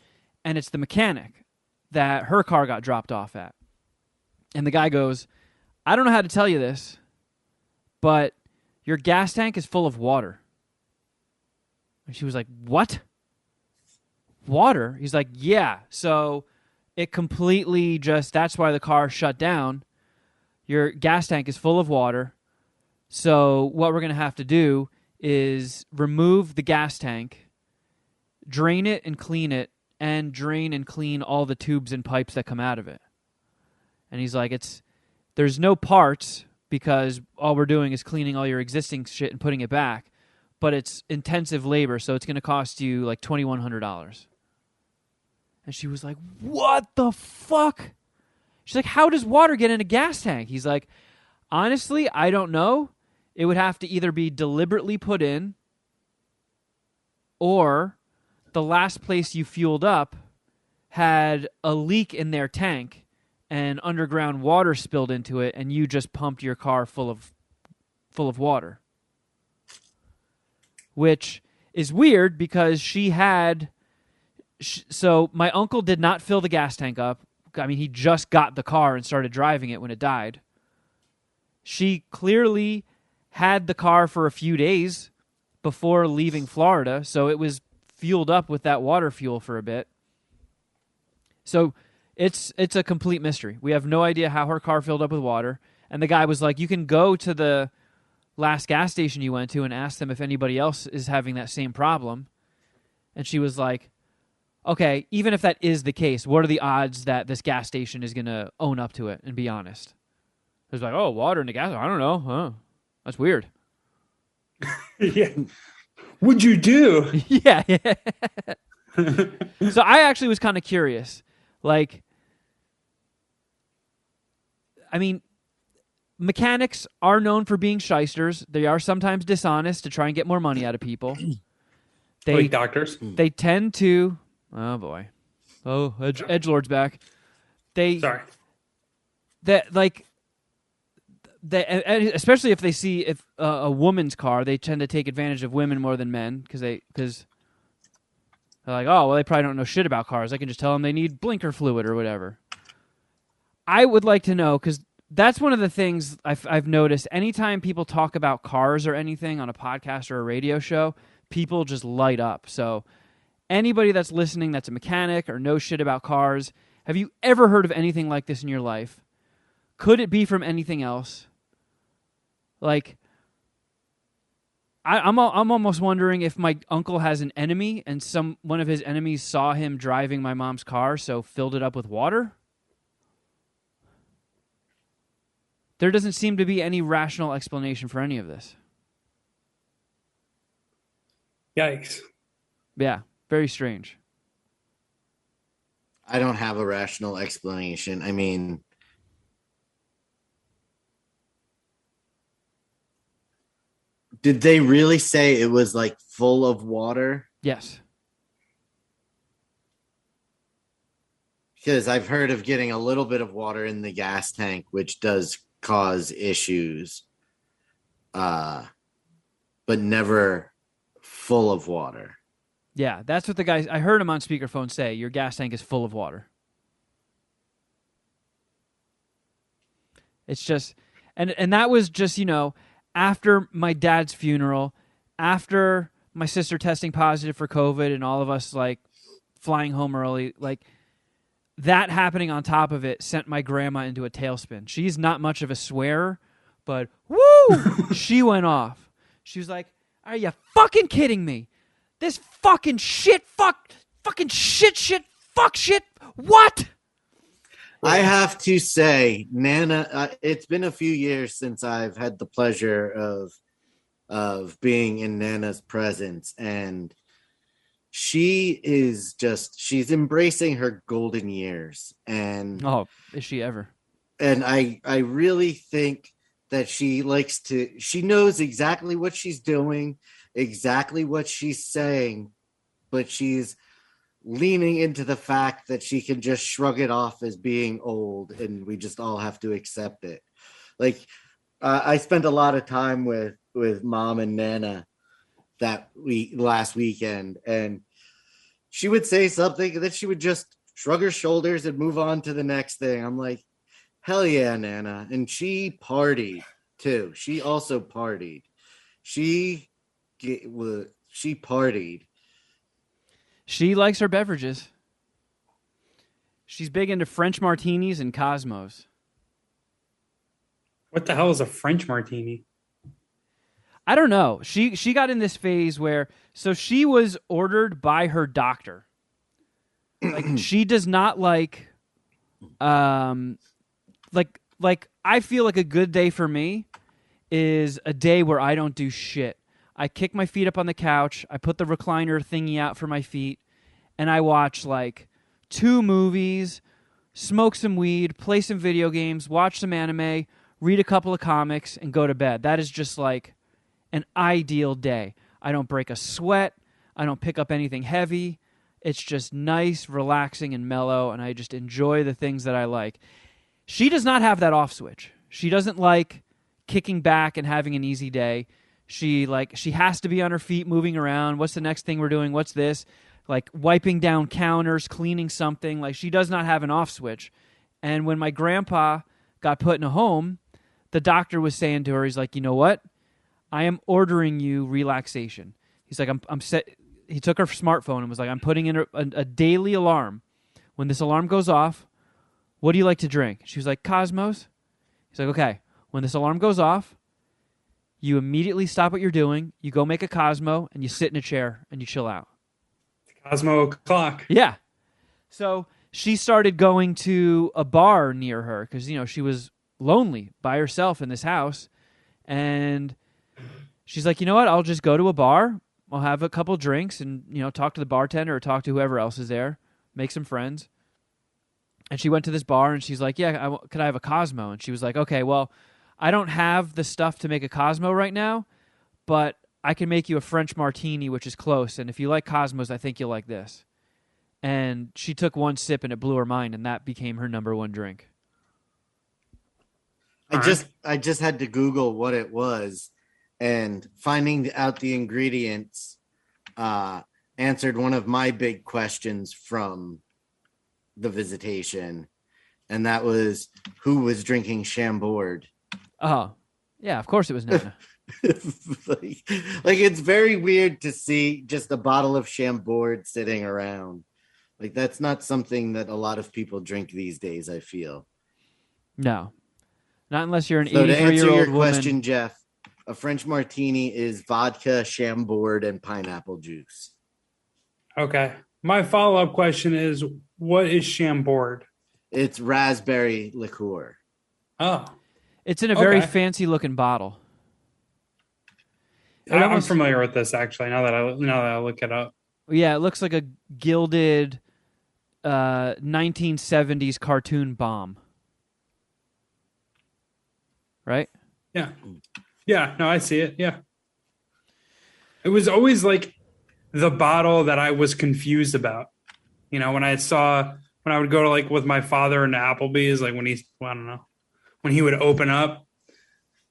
and it's the mechanic that her car got dropped off at. And the guy goes, I don't know how to tell you this, but your gas tank is full of water. And she was like, what? Water? He's like, yeah. So it completely just, that's why the car shut down. Your gas tank is full of water. So what we're going to have to do is remove the gas tank, drain it and clean it, and drain and clean all the tubes and pipes that come out of it. And he's like, there's no parts because all we're doing is cleaning all your existing shit and putting it back, but it's intensive labor, so it's going to cost you like $2,100. And she was like, what the fuck? She's like, how does water get in a gas tank? He's like, honestly, I don't know. it would have to either be deliberately put in, or the last place you fueled up had a leak in their tank and underground water spilled into it, and you just pumped your car full of water. Which is weird because so my uncle did not fill the gas tank up. I mean, he just got the car and started driving it when it died. She clearly had the car for a few days before leaving Florida, so it was fueled up with that water fuel for a bit. So it's a complete mystery. We have no idea how her car filled up with water. And the guy was like, you can go to the last gas station you went to and ask them if anybody else is having that same problem. And she was like, okay, even if that is the case, what are the odds that this gas station is going to own up to it and be honest? It was like, oh, water in the gas? I don't know. Huh? That's weird. Yeah. What'd you do? Yeah. So I actually was kind of curious. Like, I mean, mechanics are known for being shysters. They are sometimes dishonest to try and get more money out of people. Like doctors? They tend to... Oh, boy. Oh, Edgelord's back. Sorry. Especially if they see a woman's car, they tend to take advantage of women more than men because they're like, oh, well, they probably don't know shit about cars. I can just tell them they need blinker fluid or whatever. I would like to know, because that's one of the things I've noticed. Anytime people talk about cars or anything on a podcast or a radio show, people just light up. So anybody that's listening that's a mechanic or knows shit about cars, have you ever heard of anything like this in your life? Could it be from anything else? Like, I'm almost wondering if my uncle has an enemy and one of his enemies saw him driving my mom's car, so filled it up with water. There doesn't seem to be any rational explanation for any of this. Yikes. Yeah, very strange. I don't have a rational explanation. I mean, did they really say it was like full of water? Yes. Because I've heard of getting a little bit of water in the gas tank, which does cause issues, but never full of water. Yeah, that's what the guy... I heard him on speakerphone say, your gas tank is full of water. It's just... And that was just, after my dad's funeral, after my sister testing positive for COVID and all of us, flying home early, that happening on top of it sent my grandma into a tailspin. She's not much of a swearer, but woo! She went off. She was like, are you fucking kidding me? This fucking shit, fucking shit, fuck shit, what? I have to say, Nana, it's been a few years since I've had the pleasure of being in Nana's presence, and she's embracing her golden years. And oh, is she ever? And I really think that she knows exactly what she's doing, exactly what she's saying, but she's leaning into the fact that she can just shrug it off as being old, and we just all have to accept it. I spent a lot of time with Mom and Nana last weekend, and she would say something and then she would just shrug her shoulders and move on to the next thing. I'm like, hell yeah, Nana. And she partied too. She also partied. She partied. She likes her beverages. She's big into French martinis and Cosmos. What the hell is a French martini? I don't know. She got in this phase where, so she was ordered by her doctor. She does not like I feel like a good day for me is a day where I don't do shit. I kick my feet up on the couch, I put the recliner thingy out for my feet, and I watch 2 movies, smoke some weed, play some video games, watch some anime, read a couple of comics, and go to bed. That is just like an ideal day. I don't break a sweat. I don't pick up anything heavy. It's just nice, relaxing, and mellow, and I just enjoy the things that I like. She does not have that off switch. She doesn't like kicking back and having an easy day. She has to be on her feet, moving around. What's the next thing we're doing? What's this? Like wiping down counters, cleaning something. Like she does not have an off switch. And when my grandpa got put in a home, the doctor was saying to her, he's like, you know what? I am ordering you relaxation. He's like, I'm set. He took her smartphone and was like, I'm putting in a daily alarm. When this alarm goes off, what do you like to drink? She was like, Cosmos. He's like, okay. When this alarm goes off, you immediately stop what you're doing, you go make a Cosmo, and you sit in a chair and you chill out. Cosmo clock. Yeah. So she started going to a bar near her because, she was lonely by herself in this house. And she's like, you know what? I'll just go to a bar. I'll have a couple drinks and, talk to the bartender or talk to whoever else is there, make some friends. And she went to this bar and she's like, yeah, could I have a Cosmo? And she was like, okay, well, I don't have the stuff to make a Cosmo right now, but I can make you a French martini, which is close. And if you like Cosmos, I think you'll like this. And she took one sip and it blew her mind, and that became her number one drink. I just had to Google what it was, and finding out the ingredients answered one of my big questions from the visitation, and that was who was drinking Chambord. Oh, yeah, of course it was Nana. like it's very weird to see just a bottle of Chambord sitting around. Like that's not something that a lot of people drink these days, I feel. No. Not unless you're an 83-year-old woman. To answer your woman. question, Geoff, a French martini is vodka, Chambord, and pineapple juice. Okay. My follow-up question is, what is Chambord? It's raspberry liqueur. Oh. It's in a very fancy-looking bottle. I'm familiar with this, actually, now that I look it up. Yeah, it looks like a gilded 1970s cartoon bomb. Right? Yeah. Yeah, no, I see it. Yeah. It was always like the bottle that I was confused about. When I would go to like with my father into Applebee's, like when he would open up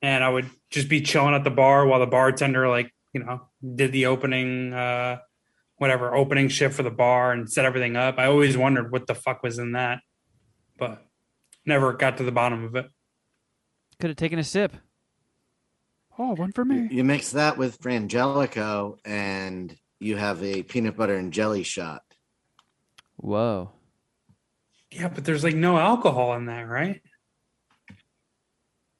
and I would just be chilling at the bar while the bartender did the opening opening shift for the bar and set everything up. I always wondered what the fuck was in that, but never got to the bottom of it. Could have taken a sip. Oh, one for me. You mix that with Frangelico and you have a peanut butter and jelly shot. Whoa. Yeah, but there's like no alcohol in that, right?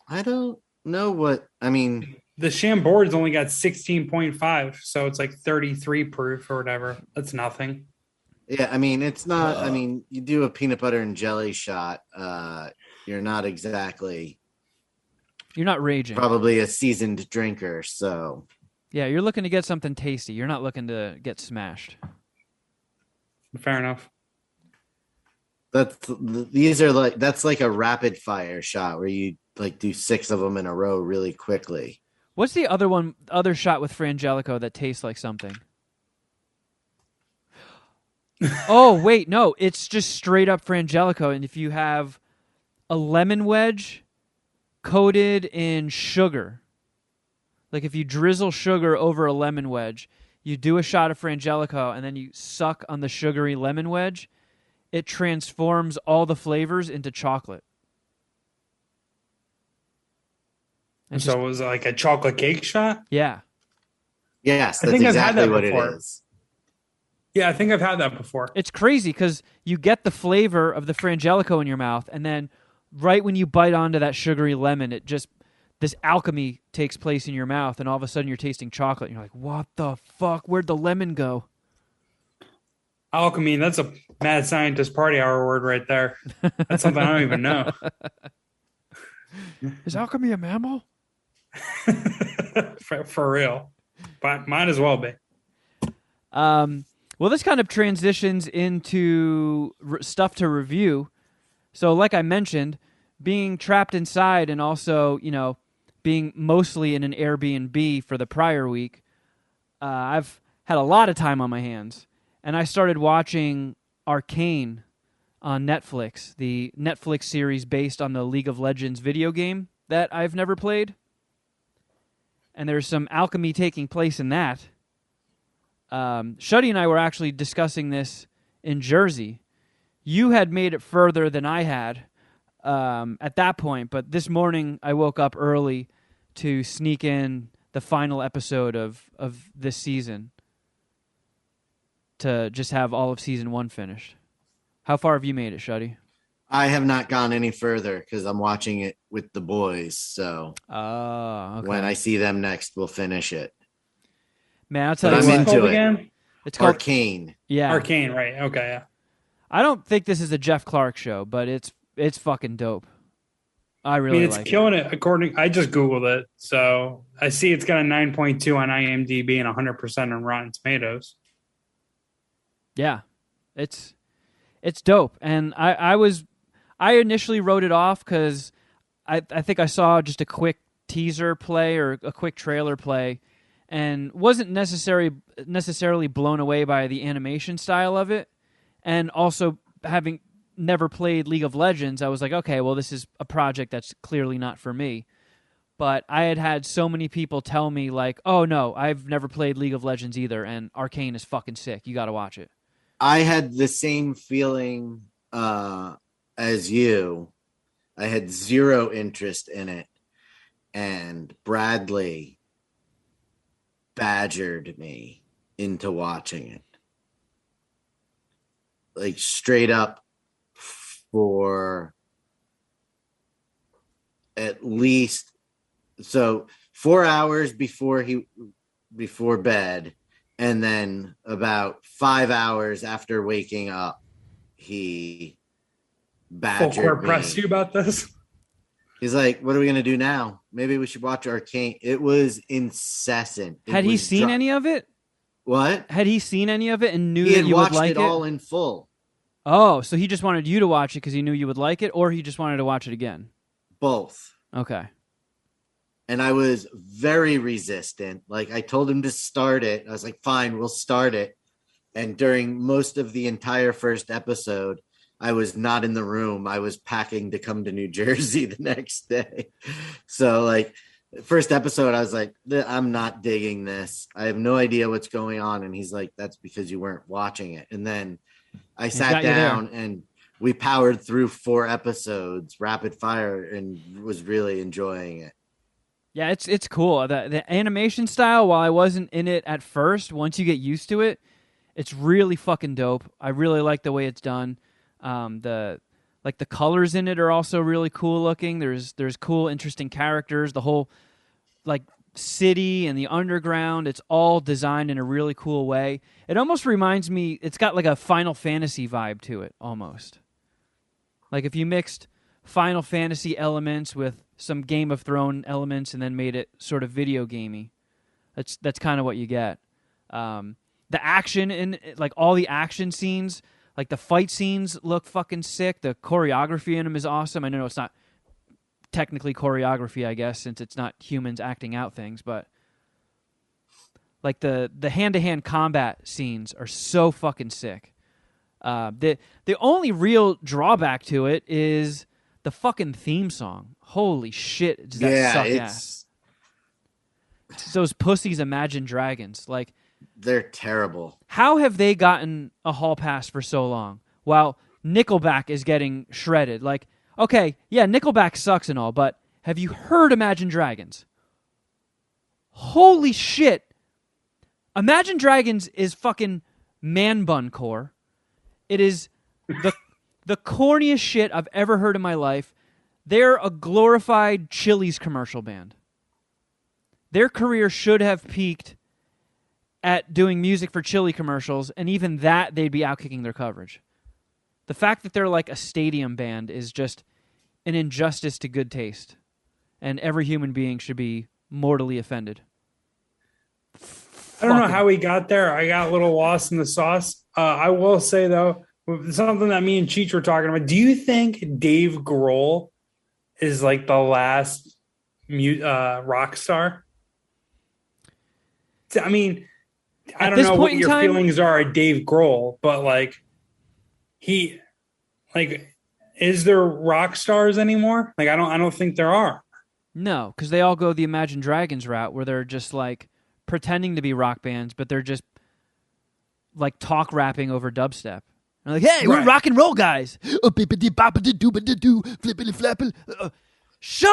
I don't know what, I mean. The Chambord's only got 16.5, so it's like 33 proof or whatever. That's nothing. Yeah, I mean, it's not, you do a peanut butter and jelly shot. You're not exactly. You're not raging. Probably a seasoned drinker, so. Yeah, you're looking to get something tasty. You're not looking to get smashed. Fair enough. That's like a rapid fire shot where you like do 6 of them in a row really quickly. What's the other shot with Frangelico that tastes like something? Oh, wait, no. It's just straight up Frangelico. And if you have a lemon wedge coated in sugar, like if you drizzle sugar over a lemon wedge, you do a shot of Frangelico and then you suck on the sugary lemon wedge, it transforms all the flavors into chocolate. And so it was like a chocolate cake shot? Yeah. Yes, I that's think I've exactly had that what before. it is. Yeah, I think I've had that before. It's crazy because you get the flavor of the Frangelico in your mouth, and then right when you bite onto that sugary lemon, this alchemy takes place in your mouth, and all of a sudden you're tasting chocolate, and you're like, what the fuck? Where'd the lemon go? Alchemy, that's a mad scientist party hour word right there. That's something I don't even know. Is alchemy a mammal? For real. But might as well be. Well, this kind of transitions into stuff to review. So like I mentioned, being trapped inside and also, being mostly in an Airbnb for the prior week, I've had a lot of time on my hands. And I started watching Arcane on Netflix, the Netflix series based on the League of Legends video game that I've never played. And there's some alchemy taking place in that. Shutty and I were actually discussing this in Jersey. You had made it further than I had at that point, but this morning I woke up early to sneak in the final episode of this season to just have all of season 1 finished. How far have you made it, Shutty? I have not gone any further because I'm watching it with the boys. So okay. When I see them next, we'll finish it. Man, I'll tell But you I'm what. into it. Again? It's called Arcane. Yeah. Arcane, right? Okay, yeah. I don't think this is a Geoff Clark show, but it's fucking dope. I really it's like killing it. I just Googled it. So I see it's got a 9.2 on IMDb and 100% on Rotten Tomatoes. Yeah. It's dope. And I initially wrote it off because I think I saw just a quick teaser play or a quick trailer play and wasn't necessarily blown away by the animation style of it. And also having never played League of Legends, I was like, okay, well, this is a project that's clearly not for me. But I had so many people tell me like, oh no, I've never played League of Legends either, and Arcane is fucking sick. You got to watch it. I had the same feeling as you. I had zero interest in it. And Bradley badgered me into watching it. Like straight up for at least 4 hours before bed, and then about 5 hours after waking up, he badgered Full court pressed you about this? He's like, what are we going to do now? Maybe we should watch Arcane. It was incessant. Had he seen any of it? What? Had he seen any of it and knew He that had you would watched like it all in full. Oh, so he just wanted you to watch it because he knew you would like it, or he just wanted to watch it again? Both. Okay. And I was very resistant. Like, I told him to start it. I was like, fine, we'll start it. And during most of the entire first episode, I was not in the room. I was packing to come to New Jersey the next day. So, like, first episode, I was like, I'm not digging this. I have no idea what's going on. And he's like, that's because you weren't watching it. And then I sat down and we powered through 4 episodes rapid fire and was really enjoying it. Yeah, it's cool. The animation style, while I wasn't in it at first, once you get used to it, it's really fucking dope. I really like the way it's done. The colors in it are also really cool looking. There's cool, interesting characters. The whole like city and the underground, it's all designed in a really cool way. It almost reminds me, it's got like a Final Fantasy vibe to it almost. Like if you mixed Final Fantasy elements with some Game of Thrones elements and then made it sort of video gamey. That's kind of what you get. The action in like all the action scenes, like the fight scenes look fucking sick. The choreography in them is awesome. I know it's not technically choreography, I guess, since it's not humans acting out things, but like the hand-to-hand combat scenes are so fucking sick. The only real drawback to it is the fucking theme song. Holy shit, does that suck ass. It's those pussies Imagine Dragons. Like, they're terrible. How have they gotten a hall pass for so long while Nickelback is getting shredded? Like, okay, yeah, Nickelback sucks and all, but have you heard Imagine Dragons? Holy shit. Imagine Dragons is fucking man bun core. It is the corniest shit I've ever heard in my life. They're a glorified Chili's commercial band. Their career should have peaked at doing music for Chili commercials, and even that, they'd be outkicking their coverage. The fact that they're like a stadium band is just an injustice to good taste, and every human being should be mortally offended. I don't know how we got there. I got a little lost in the sauce. I will say, though, something that me and Cheech were talking about. Do you think Dave Grohl is like the last rock star. I mean, I don't know what your feelings are at Dave Grohl, but like is there rock stars anymore? Like I don't think there are. No, because they all go the Imagine Dragons route where they're just like pretending to be rock bands, but they're just like talk rapping over dubstep. And like, hey, we're rock and roll guys. Shut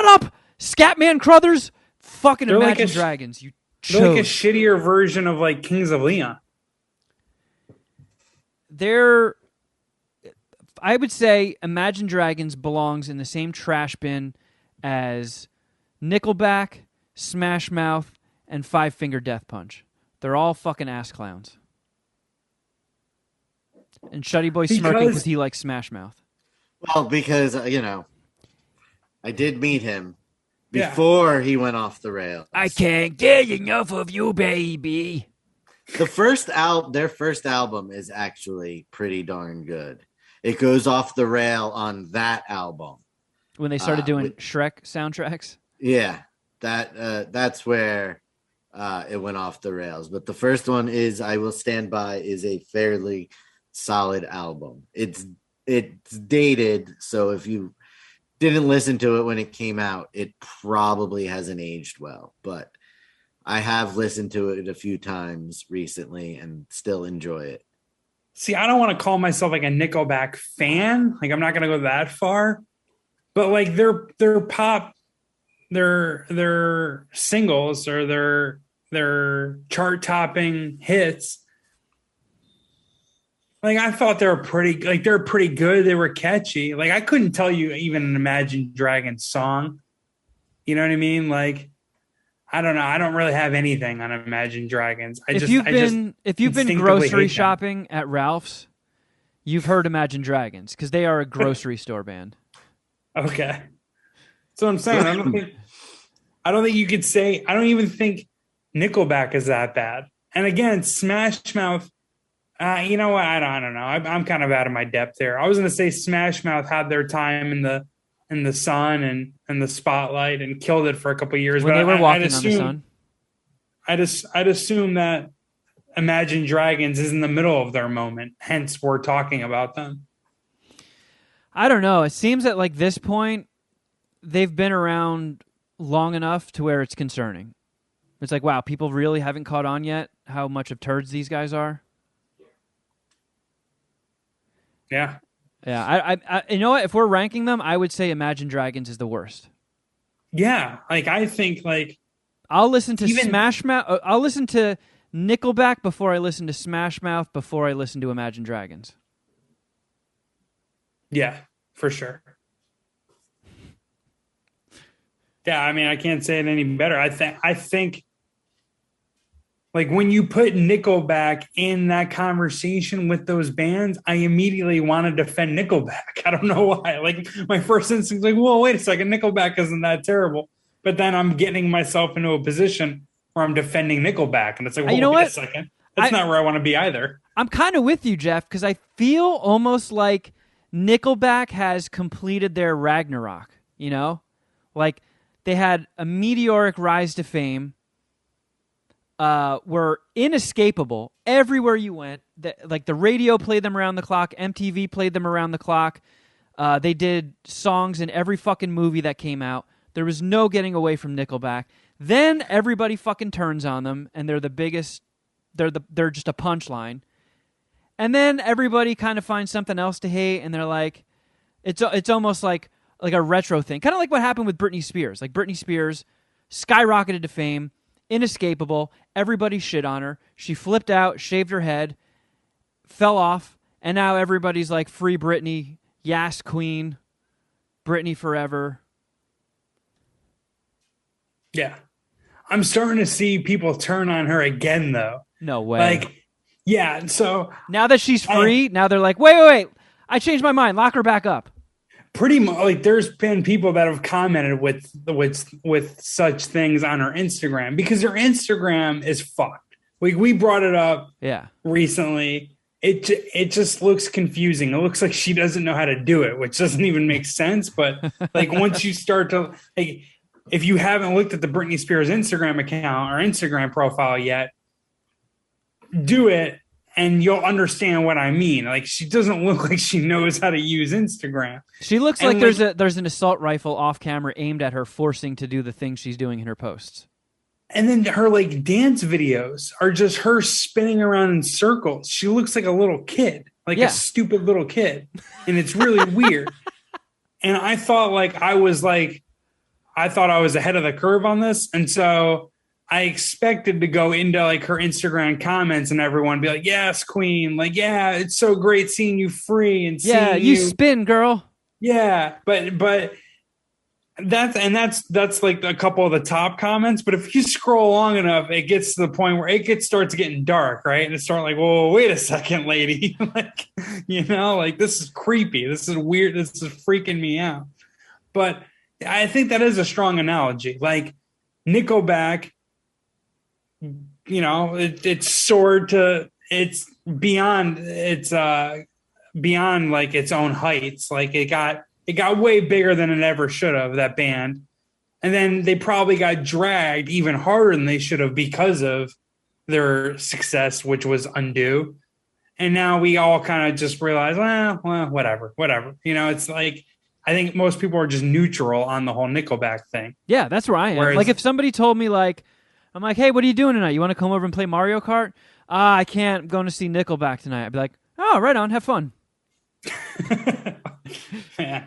up, Scatman Crothers. Fucking they're Imagine Dragons. They're like a shittier version of like Kings of Leon. I would say Imagine Dragons belongs in the same trash bin as Nickelback, Smash Mouth, and Five Finger Death Punch. They're all fucking ass clowns. And Shutty Boy smirking because he likes Smash Mouth. Well, because, I did meet him before he went off the rails. I can't get enough of you, baby. Their first album is actually pretty darn good. It goes off the rail on that album. When they started doing Shrek soundtracks? Yeah, that's where it went off the rails. But the first one is I Will Stand By is a fairly solid album. It's dated, so if you didn't listen to it when it came out, it probably hasn't aged well. But I have listened to it a few times recently and still enjoy it. See, I don't want to call myself like a Nickelback fan. Like I'm not going to go that far. But like their pop, their singles or their chart topping hits. Like I thought they're pretty good. They were catchy. Like I couldn't tell you even an Imagine Dragons song. You know what I mean? Like I don't know. I don't really have anything on Imagine Dragons. If you've been grocery shopping at Ralph's, you've heard Imagine Dragons because they are a grocery store band. Okay. So I'm saying I don't think you could say I don't even think Nickelback is that bad. And again, Smash Mouth, you know what? I don't know. I'm kind of out of my depth there. I was going to say Smash Mouth had their time in the sun and the spotlight and killed it for a couple of years. When they were walking on the sun. I'd assume that Imagine Dragons is in the middle of their moment. Hence, we're talking about them. I don't know. It seems at like this point, they've been around long enough to where it's concerning. It's like, wow, people really haven't caught on yet how much of turds these guys are. Yeah. Yeah. I you know what? If we're ranking them, I would say Imagine Dragons is the worst. Yeah. Like, I think, like... I'll listen to Smash Mouth. I'll listen to Nickelback before I listen to Smash Mouth before I listen to Imagine Dragons. Yeah, for sure. Yeah, I mean, I can't say it any better. I think like when you put Nickelback in that conversation with those bands, I immediately want to defend Nickelback. I don't know why. Like my first instinct is like, whoa, wait a second, Nickelback isn't that terrible. But then I'm getting myself into a position where I'm defending Nickelback, and it's like, well, wait a second, that's not where I want to be either. I'm kind of with you, Geoff, because I feel almost like Nickelback has completed their Ragnarok. You know, like. They had a meteoric rise to fame, were inescapable everywhere you went. Like the radio played them around the clock, MTV played them around the clock. They did songs in every fucking movie that came out. There was no getting away from Nickelback. Then everybody fucking turns on them, and they're the biggest. They're just a punchline. And then everybody kind of finds something else to hate, and they're like, it's almost like a retro thing. Kind of like what happened with Britney Spears. Like Britney Spears skyrocketed to fame, inescapable, everybody shit on her. She flipped out, shaved her head, fell off, and now everybody's like, free Britney, Yas Queen, Britney forever. Yeah. I'm starting to see people turn on her again, though. No way. Like, yeah, so... Now that she's free, now they're like, wait, I changed my mind, lock her back up. Pretty much, like there's been people that have commented with such things on her Instagram because her Instagram is fucked. We brought it up recently. it just looks confusing. It looks like she doesn't know how to do it, which doesn't even make sense. But like once you start to like, if you haven't looked at the Britney Spears Instagram account or Instagram profile yet, do it and you'll understand what I mean. Like she doesn't look like she knows how to use Instagram. She looks like there's an assault rifle off camera aimed at her, forcing to do the things she's doing in her posts. And then her like dance videos are just her spinning around in circles. She looks like a little kid, like a stupid little kid. And it's really weird. And I thought I was ahead of the curve on this. And so I expected to go into like her Instagram comments and everyone be like, yes, queen. Like, yeah, it's so great seeing you free and seeing you spin, girl. Yeah. But that's like a couple of the top comments. But if you scroll long enough, it gets to the point where it starts getting dark, right? And it starts like, whoa, wait a second, lady. Like, like this is creepy. This is weird. This is freaking me out. But I think that is a strong analogy. Like Nickelback, it's soared to it's beyond like its own heights. Like it got way bigger than it ever should have, that band. And then they probably got dragged even harder than they should have because of their success, which was undue. And now we all kind of just realize, well, whatever. It's like, I think most people are just neutral on the whole Nickelback thing. Yeah, that's where I am. Like if somebody told me I'm like, hey, what are you doing tonight? You want to come over and play Mario Kart? I can't. I'm going to see Nickelback tonight. I'd be like, oh, right on. Have fun. Yeah.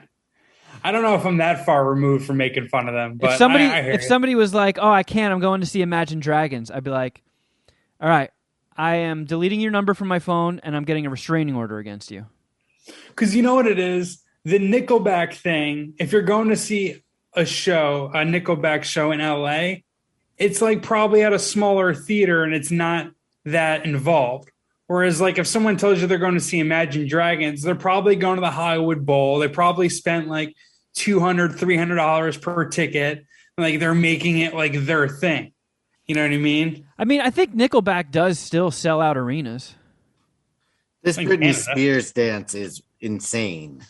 I don't know if I'm that far removed from making fun of them, but if somebody was like, oh, I can't, I'm going to see Imagine Dragons, I'd be like, all right, I am deleting your number from my phone and I'm getting a restraining order against you. Because you know what it is? The Nickelback thing, if you're going to see a Nickelback show in LA, it's like probably at a smaller theater and it's not that involved. Whereas like if someone tells you they're going to see Imagine Dragons, they're probably going to the Hollywood Bowl. They probably spent like $200, $300 per ticket. Like they're making it like their thing. You know what I mean? I mean, I think Nickelback does still sell out arenas. This Britney Spears dance is insane.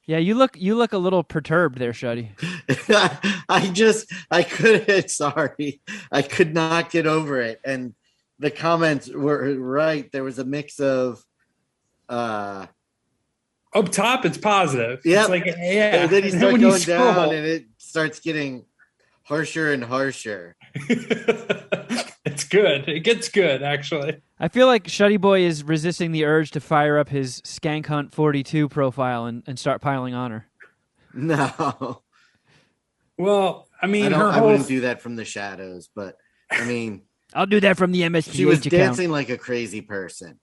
Yeah, you look a little perturbed there, Shutty. I could not get over it. And the comments were right. There was a mix of up top, it's positive. Yeah. It's like, yeah. And then you start going down and it starts getting harsher and harsher. It's good. It gets good, actually. I feel like Shutty Boy is resisting the urge to fire up his Skank Hunt 42 profile and start piling on her. No. Well, I mean, I wouldn't do that from the shadows, but I mean, I'll do that from the MSPH She was account. dancing like a crazy person.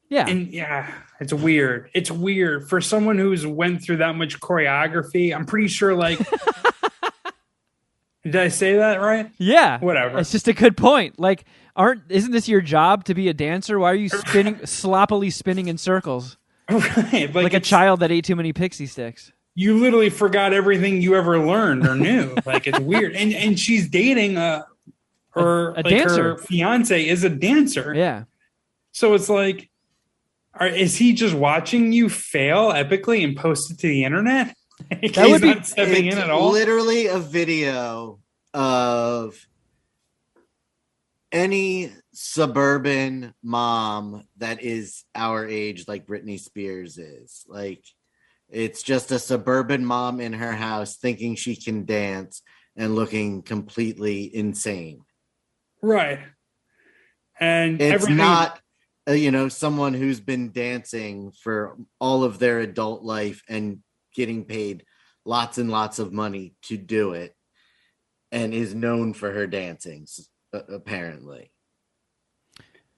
Yeah. And yeah, it's weird. It's weird for someone who's went through that much choreography. I'm pretty sure like did I say that right? Yeah. Whatever. It's just a good point. Like, isn't this your job to be a dancer? Why are you sloppily spinning in circles? Right. Like a child that ate too many pixie sticks. You literally forgot everything you ever learned or knew. Like it's weird. And she's dating a dancer. Her fiance is a dancer. Yeah. So it's like, is he just watching you fail epically and post it to the internet? That would be not stepping in at all. Literally a video of any suburban mom that is our age, like Britney Spears is. Like, it's just a suburban mom in her house thinking she can dance and looking completely insane. Right. And it's not, someone who's been dancing for all of their adult life and getting paid lots and lots of money to do it and is known for her dancing, apparently.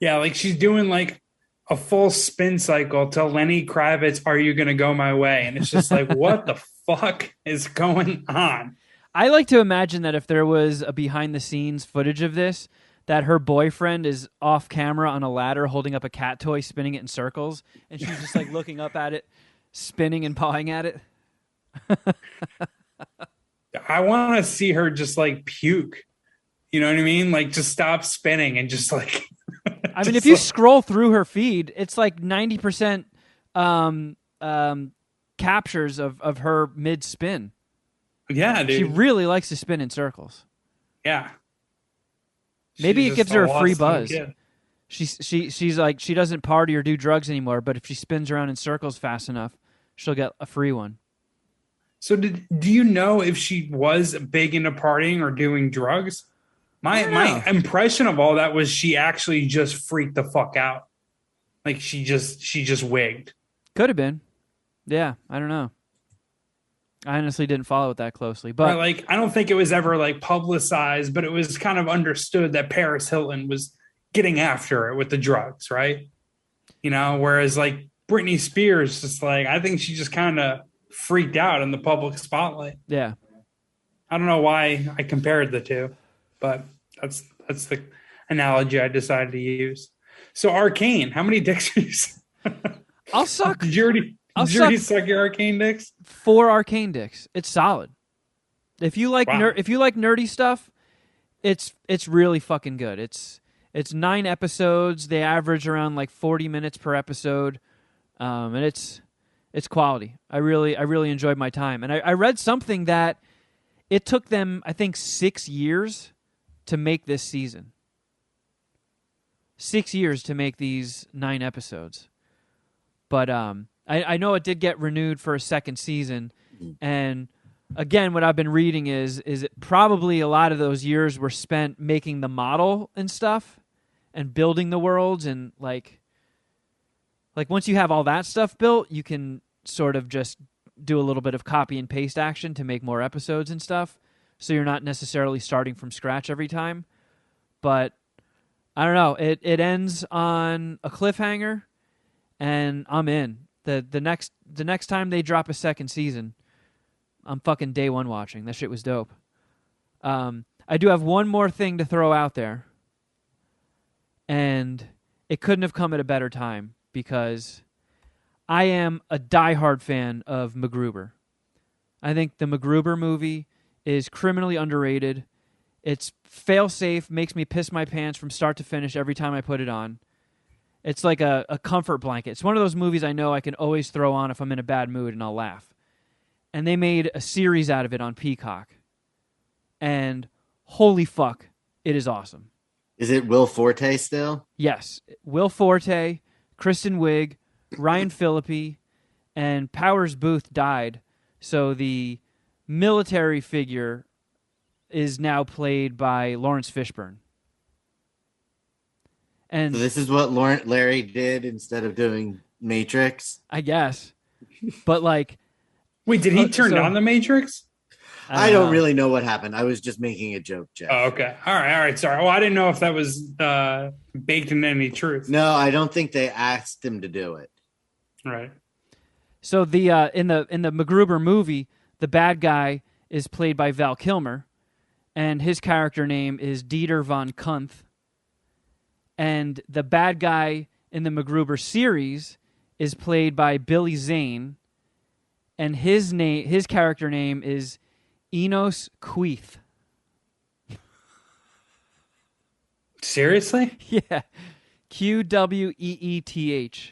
Yeah, like she's doing like a full spin cycle to Lenny Kravitz, Are You Gonna Go My Way? And it's just like, what the fuck is going on? I like to imagine that if there was a behind-the-scenes footage of this, that her boyfriend is off camera on a ladder holding up a cat toy, spinning it in circles, and she's just like looking up at it, spinning and pawing at it. I want to see her just like puke. You know what I mean? Like just stop spinning and just like I mean, if you scroll through her feed, it's like 90% captures of her mid-spin. Yeah, dude. She really likes to spin in circles. Yeah. Maybe She's it gives just her a a free lost little buzz. kid. She's like, she doesn't party or do drugs anymore, but if she spins around in circles fast enough, she'll get a free one. So do you know if she was big into partying or doing drugs? My impression of all that was she actually just freaked the fuck out. Like she just wigged. Could have been. Yeah, I don't know. I honestly didn't follow it that closely, but Right, like I don't think it was ever like publicized, but it was kind of understood that Paris Hilton was getting after it with the drugs, right? You know, whereas like Britney Spears, just like I think she just kind of freaked out in the public spotlight. yeah. I don't know why I compared the two, but that's the analogy I decided to use. So Arcane, how many dicks are you? I'll suck. Did you already suck your Arcane dicks? 4 Arcane dicks. It's solid. If you like Wow. if you like nerdy stuff, it's really fucking good. It's 9 episodes. They average around like 40 minutes per episode, and it's quality. I really enjoyed my time. And I read something that it took them, I think, 6 years to make this season. 6 years to make these 9 episodes. But I know it did get renewed for a second season, and again, what I've been reading is it probably a lot of those years were spent making the model and stuff, and building the worlds, and like once you have all that stuff built, you can sort of just do a little bit of copy and paste action to make more episodes and stuff. So you're not necessarily starting from scratch every time. But I don't know. It ends on a cliffhanger, and I'm in. The next time they drop a second season, I'm fucking day one watching. That shit was dope. I do have one more thing to throw out there, and it couldn't have come at a better time because I am a diehard fan of MacGruber. I think the MacGruber movie is criminally underrated. It's fail-safe, makes me piss my pants from start to finish every time I put it on. It's like a comfort blanket. It's one of those movies I know I can always throw on if I'm in a bad mood and I'll laugh. And they made a series out of it on Peacock. And holy fuck, it is awesome. Is it Will Forte still? Yes. Will Forte, Kristen Wiig, Ryan Phillippe, and Powers Booth died. So the military figure is now played by Lawrence Fishburne. And So this is what Larry did instead of doing Matrix? I guess. But like, Wait, did he turn on the Matrix? I don't really know what happened. I was just making a joke, Geoff. Oh, okay. All right. Sorry. Well, I didn't know if that was baked in any truth. No, I don't think they asked him to do it. Right. So the in the MacGruber movie, the bad guy is played by Val Kilmer, and his character name is Dieter von Kunth. And the bad guy in the MacGruber series is played by Billy Zane, and his character name is Enos Queeth. Seriously? Yeah, Qweeth.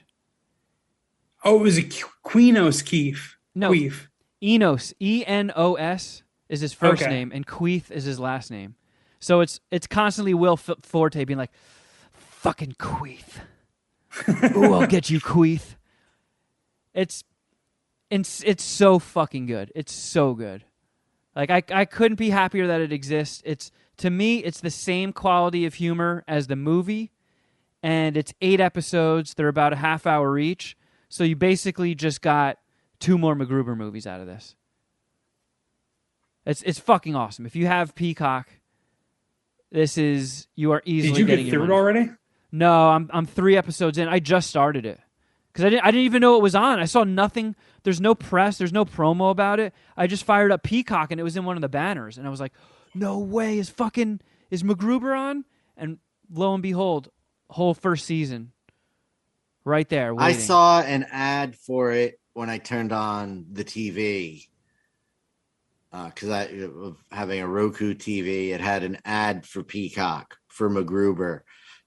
Oh, it was a Quenos Keefe. No, Queef. Enos, Enos is his first Okay. name, and Queeth is his last name. So it's constantly Will Forte being like, "Fucking Queeth, ooh, I'll get you, Queeth." It's so fucking good. It's so good. Like I couldn't be happier that it exists. To me, it's the same quality of humor as the movie, and it's 8 episodes. They're about a half hour each. So you basically just got 2 more MacGruber movies out of this. It's fucking awesome. If you have Peacock, you are easily Did you getting get your through it money. already? No, I'm 3 episodes in. I just started it because I didn't even know it was on. I saw nothing. There's no press. There's no promo about it. I just fired up Peacock and it was in one of the banners, and I was like, "No way! Is MacGruber on?" And lo and behold, whole first season, right there. I Waiting. saw an ad for it when I turned on the TV. Because I having a Roku TV, it had an ad for Peacock for MacGruber,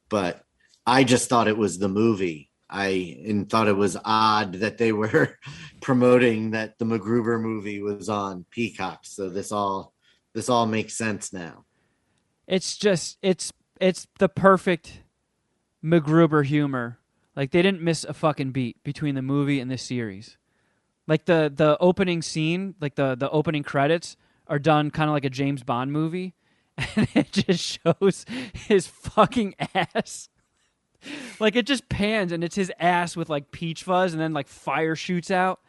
but I just thought it was the movie. And thought it was odd that they were promoting that the MacGruber movie was on Peacock. So this all makes sense now. It's just it's the perfect MacGruber humor. Like, they didn't miss a fucking beat between the movie and this series. Like, the opening scene, like the opening credits are done kind of like a James Bond movie, and it just shows his fucking ass. Like, it just pans, and it's his ass with, like, peach fuzz, and then, like, fire shoots out.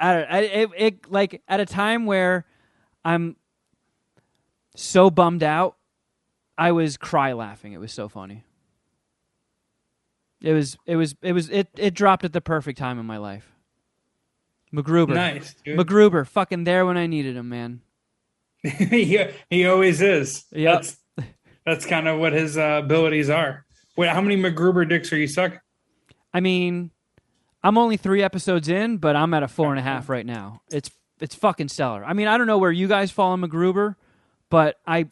It like, at a time where I'm so bummed out, I was cry laughing. It was so funny. It dropped at the perfect time in my life. MacGruber. Nice, dude. MacGruber, fucking there when I needed him, man. he always is. Yep. That's kind of what his abilities are. Wait, how many MacGruber dicks are you sucking? I mean, I'm only 3 episodes in, but I'm at a 4.5 right now. It's fucking stellar. I mean, I don't know where you guys fall on MacGruber, but I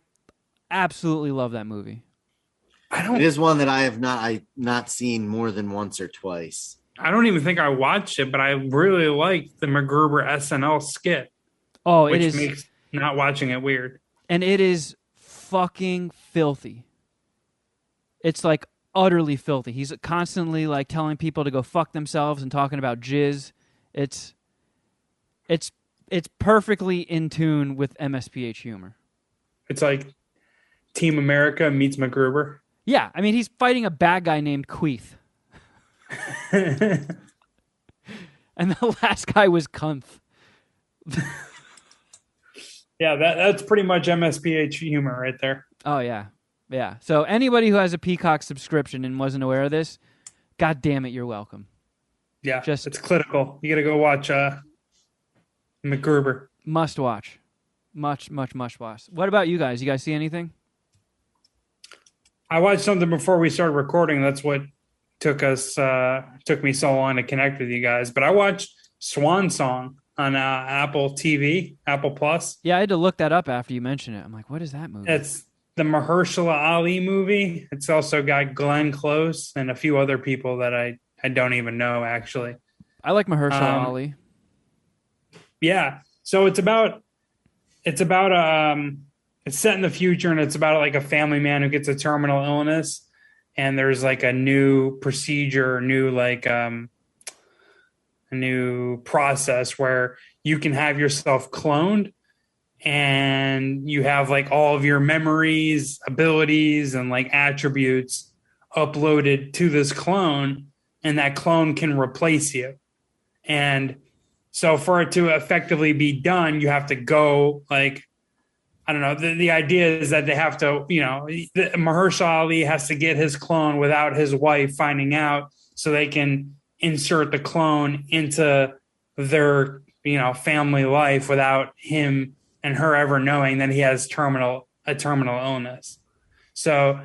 absolutely love that movie. It is one that I have not seen more than once or twice. I don't even think I watched it, but I really liked the MacGruber SNL skit. Oh, which it is, makes not watching it weird. And it is fucking filthy. It's like utterly filthy. He's constantly like telling people to go fuck themselves and talking about jizz. It's perfectly in tune with MSPH humor. It's like Team America meets MacGruber. Yeah, I mean, he's fighting a bad guy named Queeth. And the last guy was Cunt. Yeah, that's pretty much MSPH humor right there. Oh, yeah. Yeah. So anybody who has a Peacock subscription and wasn't aware of this, God damn it, you're welcome. Yeah, it's critical. You got to go watch MacGruber. Must watch. Much watch. What about you guys? You guys see anything? I watched something before we started recording. That's what took me so long to connect with you guys. But I watched Swan Song on Apple TV, Apple Plus. Yeah, I had to look that up after you mentioned it. I'm like, what is that movie? It's the Mahershala Ali movie. It's also got Glenn Close and a few other people that I don't even know, actually. I like Mahershala Ali. Yeah. So it's set in the future, and it's about like a family man who gets a terminal illness, and there's like a new procedure, a new process where you can have yourself cloned, and you have like all of your memories, abilities, and like attributes uploaded to this clone, and that clone can replace you. And so for it to effectively be done, you have to go like, I don't know. The idea is that they have to, Mahershala Ali has to get his clone without his wife finding out, so they can insert the clone into their, family life without him and her ever knowing that he has a terminal illness. So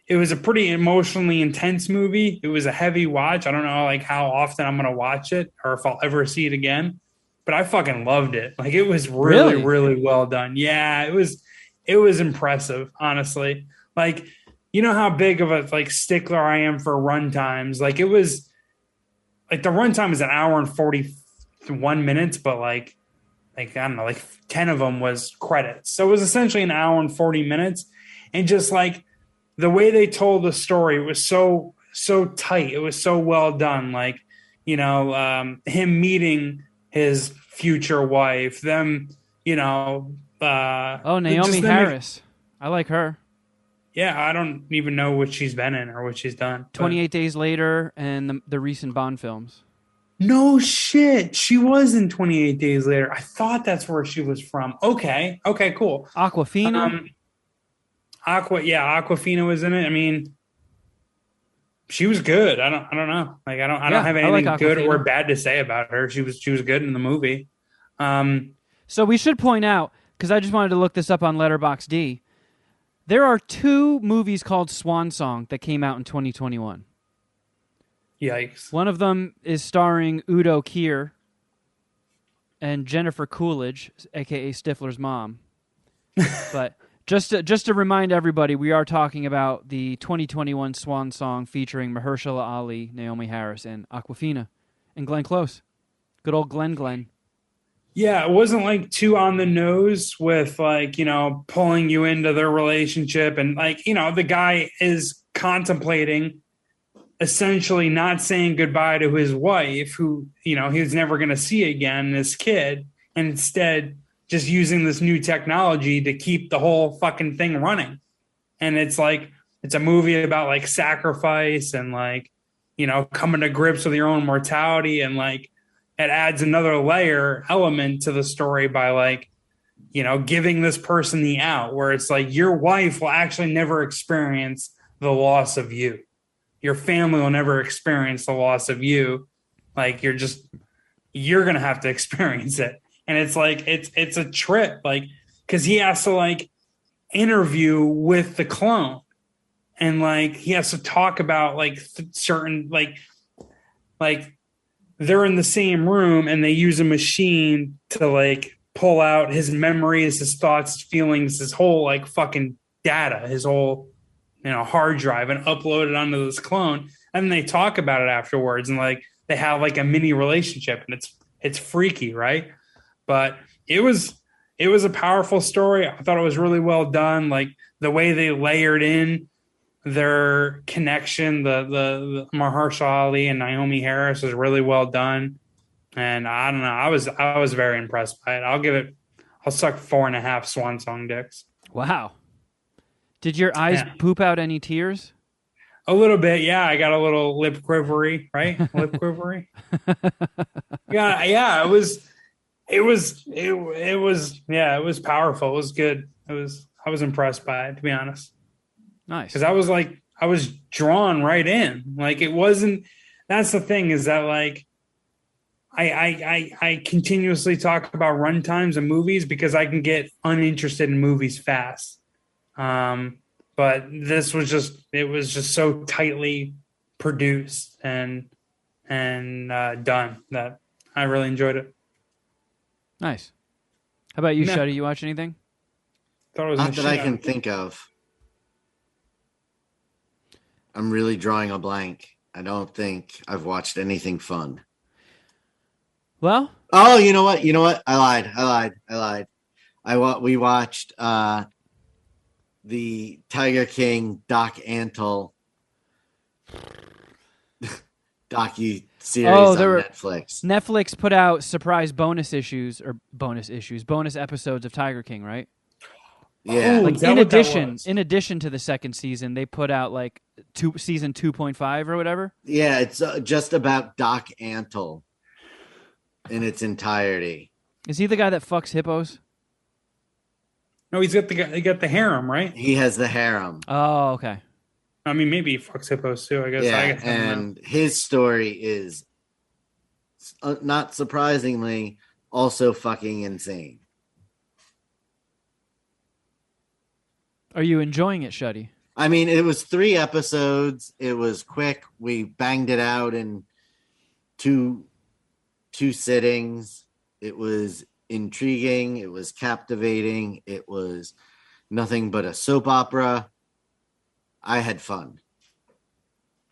it was a pretty emotionally intense movie. It was a heavy watch. I don't know like how often I'm going to watch it or if I'll ever see it again. But I fucking loved it. Like, it was really, really well done. Yeah, it was impressive, honestly. Like, you know how big of a like stickler I am for runtimes. Like, it was like the runtime is an hour and 41 minutes, but like I don't know, like 10 of them was credits. So it was essentially an hour and 40 minutes. And just like the way they told the story was so tight. It was so well done. Like, him meeting his future wife, them, Naomi Harris. I like her. Yeah, I don't even know what she's been in or what she's done. 28 Days Later and the recent Bond films. No shit. She was in 28 Days Later. I thought that's where she was from. Okay, cool. Aquafina? Aquafina was in it. I mean, she was good. I don't know. Like, I don't have anything like good or bad to say about her. She was good in the movie. So we should point out, because I just wanted to look this up on Letterboxd, there are 2 movies called Swan Song that came out in 2021. Yikes. One of them is starring Udo Kier and Jennifer Coolidge, a.k.a. Stifler's mom. But Just to remind everybody, we are talking about the 2021 Swan Song featuring Mahershala Ali, Naomi Harris, and Aquafina, and Glenn Close. Good old Glenn. Yeah, it wasn't like too on the nose with like, pulling you into their relationship. And like, the guy is contemplating essentially not saying goodbye to his wife, who, he's never going to see again, this kid, and instead just using this new technology to keep the whole fucking thing running. And it's like, it's a movie about like sacrifice and like, coming to grips with your own mortality. And like, it adds another element to the story by like, giving this person the out, where it's like your wife will actually never experience the loss of you. Your family will never experience the loss of you. Like you're going to have to experience it. And it's like, it's a trip, like, cause he has to like interview with the clone, and like, he has to talk about like certain, like they're in the same room and they use a machine to like pull out his memories, his thoughts, his feelings, his whole like fucking data, his whole, hard drive, and upload it onto this clone. And they talk about it afterwards, and like, they have like a mini relationship, and it's freaky. Right. But it was a powerful story. I thought it was really well done. Like the way they layered in their connection, the Mahershala Ali and Naomi Harris was really well done. And I don't know, I was very impressed by it. I'll suck 4.5 Swan Song dicks. Wow. Did your eyes poop out any tears? A little bit, yeah. I got a little lip quivery, right? Lip quivery. Yeah. It was powerful. It was good. I was impressed by it, to be honest. Nice. Because I was drawn right in. Like it wasn't. That's the thing, is that like I continuously talk about runtimes of movies because I can get uninterested in movies fast. But this was just so tightly produced and done that I really enjoyed it. Nice. How about you, Shutty? You watch anything? Thought it was not that I can think of. I'm really drawing a blank. I don't think I've watched anything fun. Well, oh, you know what? I lied. We watched the Tiger King Doc Antle docu-series on Netflix. Netflix put out surprise bonus episodes of Tiger King, right? Yeah. Like in addition to the second season, they put out like season 2.5 or whatever. Yeah, it's just about Doc Antle in its entirety. Is he the guy that fucks hippos? No, he got the harem, right? He has the harem. Oh, okay. I mean, maybe he fucks hippos too, I guess. Yeah, and his story is, not surprisingly, also fucking insane. Are you enjoying it, Shutty? I mean, it was 3 episodes. It was quick. We banged it out in two sittings. It was intriguing. It was captivating. It was nothing but a soap opera. I had fun.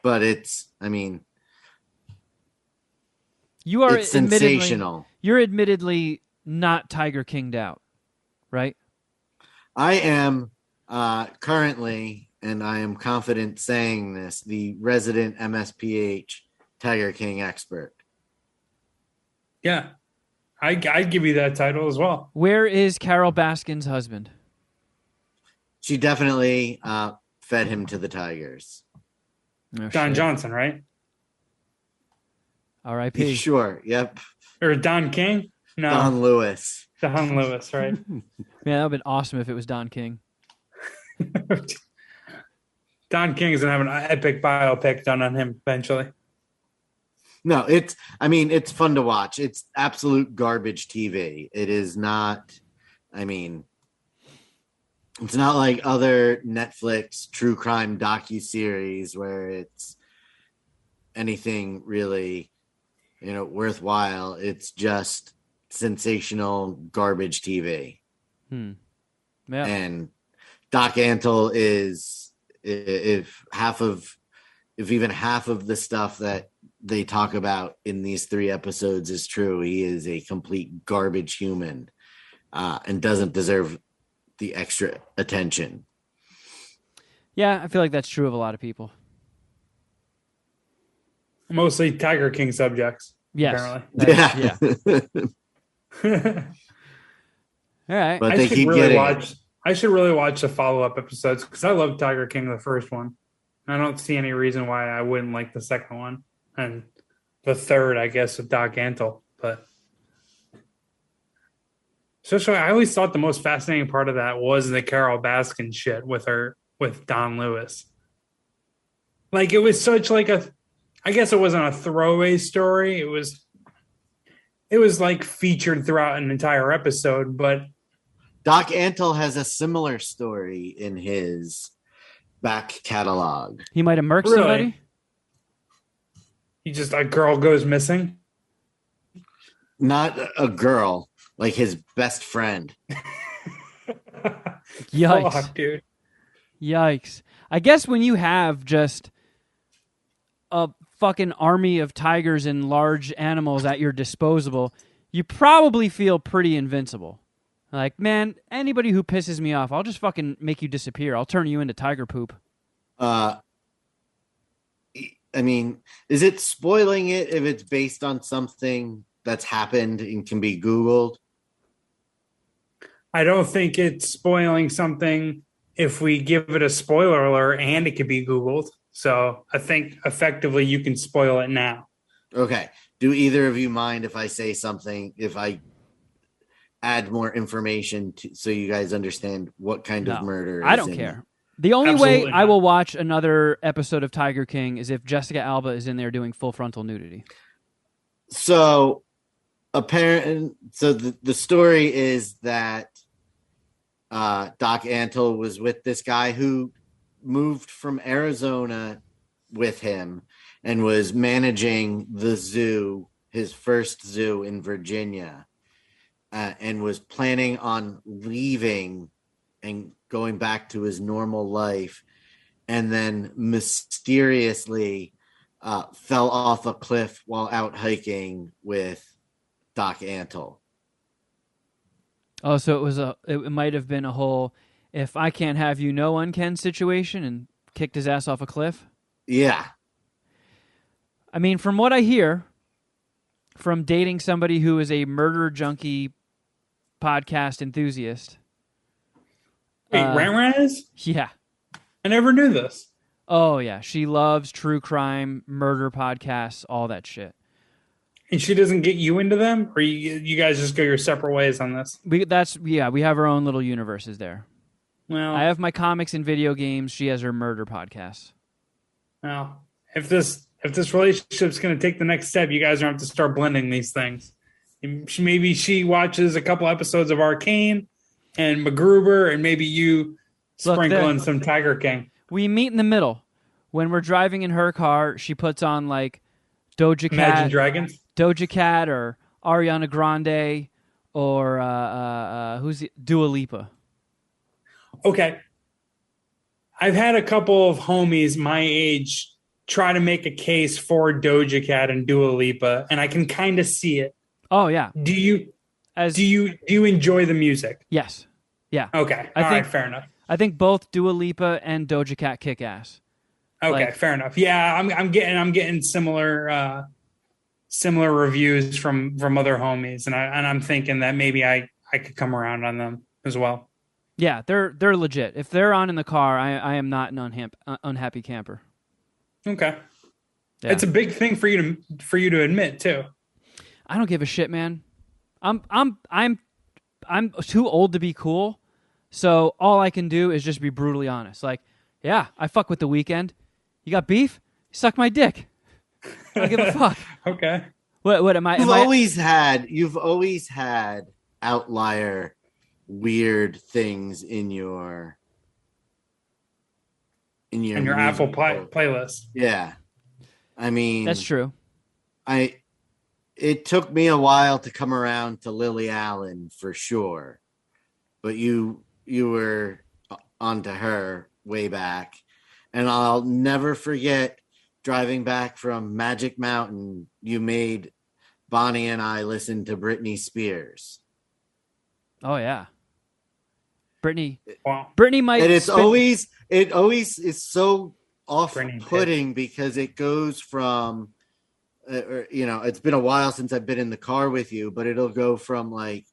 But it's sensational. You're admittedly not Tiger King'd out, right? I am currently, and I am confident saying this, the resident MSPH Tiger King expert. Yeah. I'd give you that title as well. Where is Carol Baskin's husband? She definitely fed him to the tigers. Oh, Don shit. Johnson, right? R.I.P. Sure, yep. Or Don King? No. Don Lewis. Don Lewis, right? Man, that would have been awesome if it was Don King. Don King is going to have an epic biopic done on him eventually. No, it's fun to watch. It's absolute garbage TV. It is not, it's not like other Netflix true crime docuseries where it's anything really, worthwhile. It's just sensational garbage TV. Yeah. And Doc Antle is, if even half of the stuff that they talk about in these 3 episodes is true, he is a complete garbage human and doesn't deserve the extra attention. Yeah, I feel like that's true of a lot of people. Mostly Tiger King subjects. Yes. Apparently. Yeah. All right. But they keep getting it. I should really watch the follow-up episodes because I love Tiger King, the first one. I don't see any reason why I wouldn't like the second one. And the third, I guess, with Doc Antle. But especially, I always thought the most fascinating part of that was the Carol Baskin shit with Don Lewis. Like, it was such like I guess it wasn't a throwaway story. It was like featured throughout an entire episode, but Doc Antle has a similar story in his back catalog. He might have murked somebody? A girl goes missing? Not a girl, like his best friend. Yikes. Fuck, dude. Yikes. I guess when you have just a fucking army of tigers and large animals at your disposal, you probably feel pretty invincible. Like, man, anybody who pisses me off, I'll just fucking make you disappear. I'll turn you into tiger poop. I mean, is it spoiling it if it's based on something that's happened and can be Googled? I don't think it's spoiling something if we give it a spoiler alert and it could be Googled. So I think effectively you can spoil it now. Okay. Do either of you mind if I say something, if I add more information so you guys understand what kind of murder I don't care. The only Absolutely way not. I will watch another episode of Tiger King is if Jessica Alba is in there doing full frontal nudity. So the story is that Doc Antle was with this guy who moved from Arizona with him and was managing the zoo, his first zoo in Virginia, and was planning on leaving and going back to his normal life, and then mysteriously fell off a cliff while out hiking with Doc Antle. Oh, so it might have been a whole "if I can't have you, no one can" situation, and kicked his ass off a cliff. Yeah. I mean, from what I hear, from dating somebody who is a murder junkie podcast enthusiast. Wait, Ran is? Yeah. I never knew this. Oh, yeah. She loves true crime, murder podcasts, all that shit. And she doesn't get you into them? Or you guys just go your separate ways on this? We have our own little universes there. Well, I have my comics and video games. She has her murder podcasts. Well, if this relationship's going to take the next step, you guys are going to have to start blending these things. Maybe she watches a couple episodes of Arcane and MacGruber, and maybe you sprinkle in some Tiger King. We meet in the middle. When we're driving in her car, she puts on like Doja Imagine Dragons? Doja Cat or Ariana Grande or Dua Lipa. Okay. I've had a couple of homies my age try to make a case for Doja Cat and Dua Lipa, and I can kind of see it. Oh yeah. Do you enjoy the music? Yes. Yeah. Okay. I think, right, fair enough. I think both Dua Lipa and Doja Cat kick ass. Okay, fair enough. Yeah, I'm getting similar reviews from other homies, and I'm thinking that maybe I could come around on them as well. Yeah, they're legit. If they're on in the car, I am not an unhappy camper. Okay. Yeah. It's a big thing for you to admit too. I don't give a shit, man. I'm too old to be cool, so all I can do is just be brutally honest. Like, yeah, I fuck with The Weeknd. You got beef? Suck my dick. I don't give a fuck. Okay. What am I? You've always had outlier weird things in your Apple playlist. Yeah. I mean, that's true. It took me a while to come around to Lily Allen for sure, but you were onto her way back. And I'll never forget driving back from Magic Mountain. You made Bonnie and I listen to Britney Spears. Oh yeah. Brittany Wow. might And spin- it always is so Brittany off-putting because it goes from it's been a while since I've been in the car with you, but it'll go from like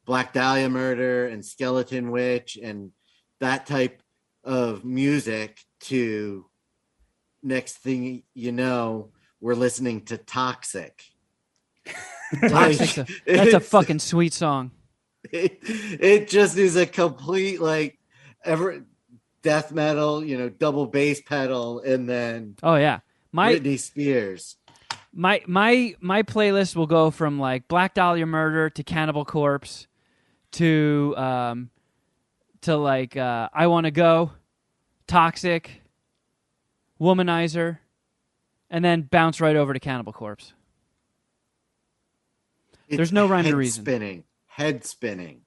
Black Dahlia Murder and Skeleton Witch and that type of music to next thing you know, we're listening to Toxic. Toxic's that's a fucking sweet song. It just is a complete like death metal, double bass pedal, and then Oh yeah. Britney Spears. My playlist will go from like Black Dahlia Murder to Cannibal Corpse to like I Want to Go, Toxic, Womanizer, and then bounce right over to Cannibal Corpse. There's no rhyme to reason. Head spinning.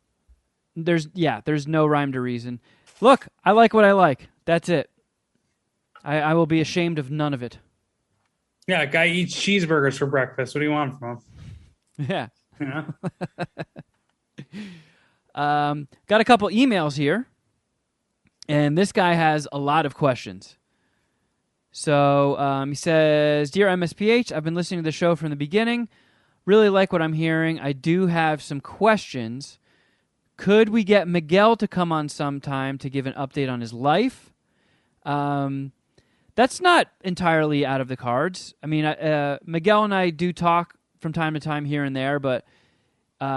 There's no rhyme to reason. Look, I like what I like. That's it. I will be ashamed of none of it. Yeah, a guy eats cheeseburgers for breakfast. What do you want from him? Yeah. Yeah. Got a couple emails here, and this guy has a lot of questions. So he says, Dear MSPH, I've been listening to the show from the beginning. Really like what I'm hearing. I do have some questions. Could we get Miguel to come on sometime to give an update on his life? That's not entirely out of the cards. I mean, Miguel and I do talk from time to time here and there, but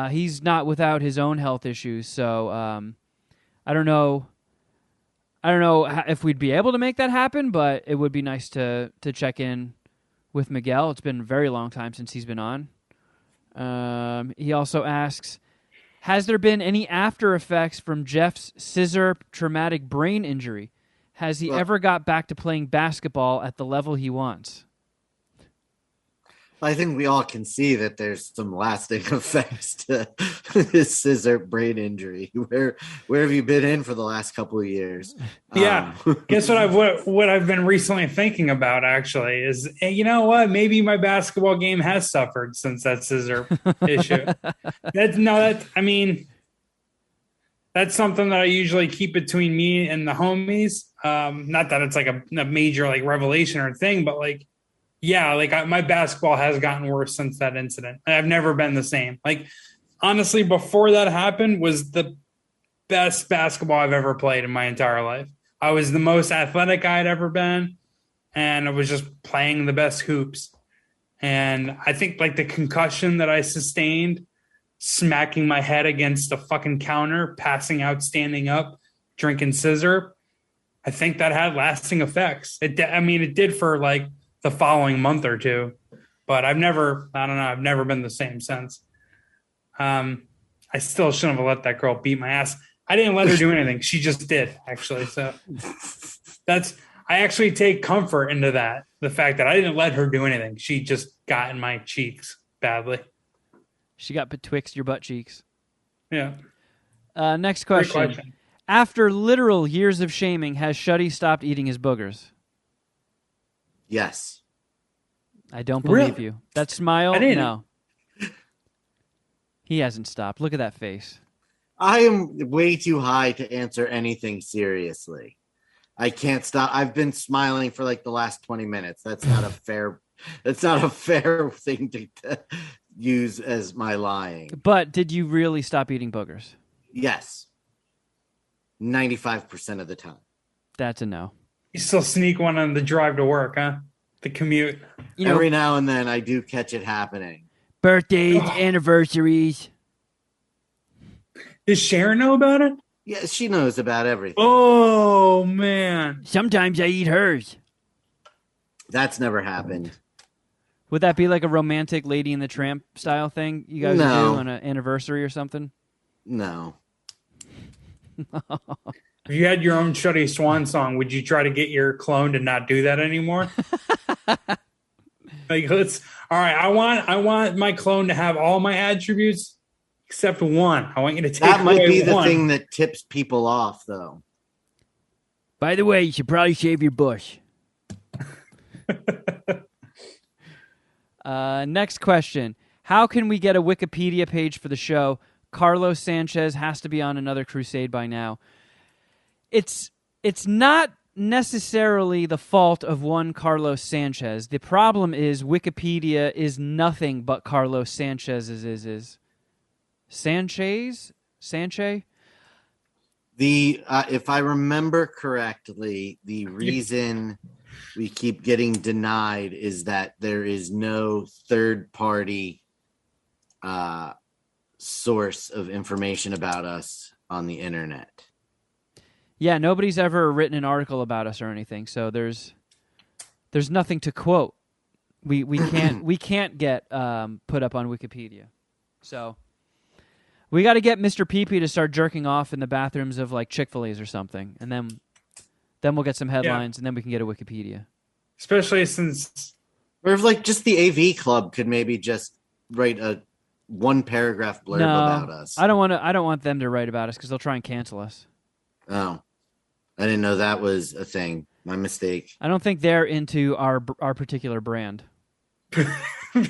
he's not without his own health issues. So I don't know if we'd be able to make that happen, but it would be nice to check in with Miguel. It's been a very long time since he's been on. He also asks, has there been any after effects from Geoff's scissor traumatic brain injury? Has he ever got back to playing basketball at the level he wants? I think we all can see that there's some lasting effects to his scissor brain injury. Where have you been in for the last couple of years? Yeah. Guess what I've been recently thinking about actually is, you know what? Maybe my basketball game has suffered since that scissor issue. That's something that I usually keep between me and the homies. Not that it's like a major like revelation or thing, but like, yeah, like my basketball has gotten worse since that incident. I've never been the same. Like, honestly, before that happened was the best basketball I've ever played in my entire life. I was the most athletic I'd ever been, and I was just playing the best hoops. And I think like the concussion that I sustained, smacking my head against a fucking counter, passing out, standing up, drinking scissor, I think that had lasting effects. It did for like the following month or two, but I've never been the same since. I still shouldn't have let that girl beat my ass. I didn't let her do anything. She just did, actually. So I actually take comfort into that. The fact that I didn't let her do anything. She just got in my cheeks badly. She got betwixt your butt cheeks. Yeah. Next question. After literal years of shaming, has Shutty stopped eating his boogers? Yes. I don't believe you. That smile? No. He hasn't stopped. Look at that face. I am way too high to answer anything seriously. I can't stop. I've been smiling for like the last 20 minutes. That's not a fair thing to use as my lying. But did you really stop eating boogers? Yes. 95% of the time. That's a no. You still sneak one on the drive to work, huh? The commute. Every now and then I do catch it happening. Birthdays, anniversaries. Does Sharon know about it? Yeah, she knows about everything. Oh, man. Sometimes I eat hers. That's never happened. Would that be like a romantic Lady and the Tramp style thing you guys do on an anniversary or something? No. If you had your own Shutty Swan song, would you try to get your clone to not do that anymore? Like, all right. I want my clone to have all my attributes except one. I want you to take that might away be the one. thing that tips people off, though. By the way, you should probably shave your bush. Next question. How can we get a Wikipedia page for the show? Carlos Sanchez has to be on another crusade by now. It's not necessarily the fault of one Carlos Sanchez. The problem is Wikipedia is nothing but Carlos Sanchez's is. Sanchez? If I remember correctly, the reason we keep getting denied is that there is no third-party source of information about us on the internet. Yeah, nobody's ever written an article about us or anything, so there's nothing to quote. We can't get put up on Wikipedia. So we got to get Mr. Pee-Pee to start jerking off in the bathrooms of like Chick-fil-A's or something, and then we'll get some headlines, and then we can get a Wikipedia. Especially since, or if like just the AV Club could maybe just write a one paragraph blurb about us. I don't want them to write about us because they'll try and cancel us. Oh, I didn't know that was a thing. My mistake. I don't think they're into our particular brand.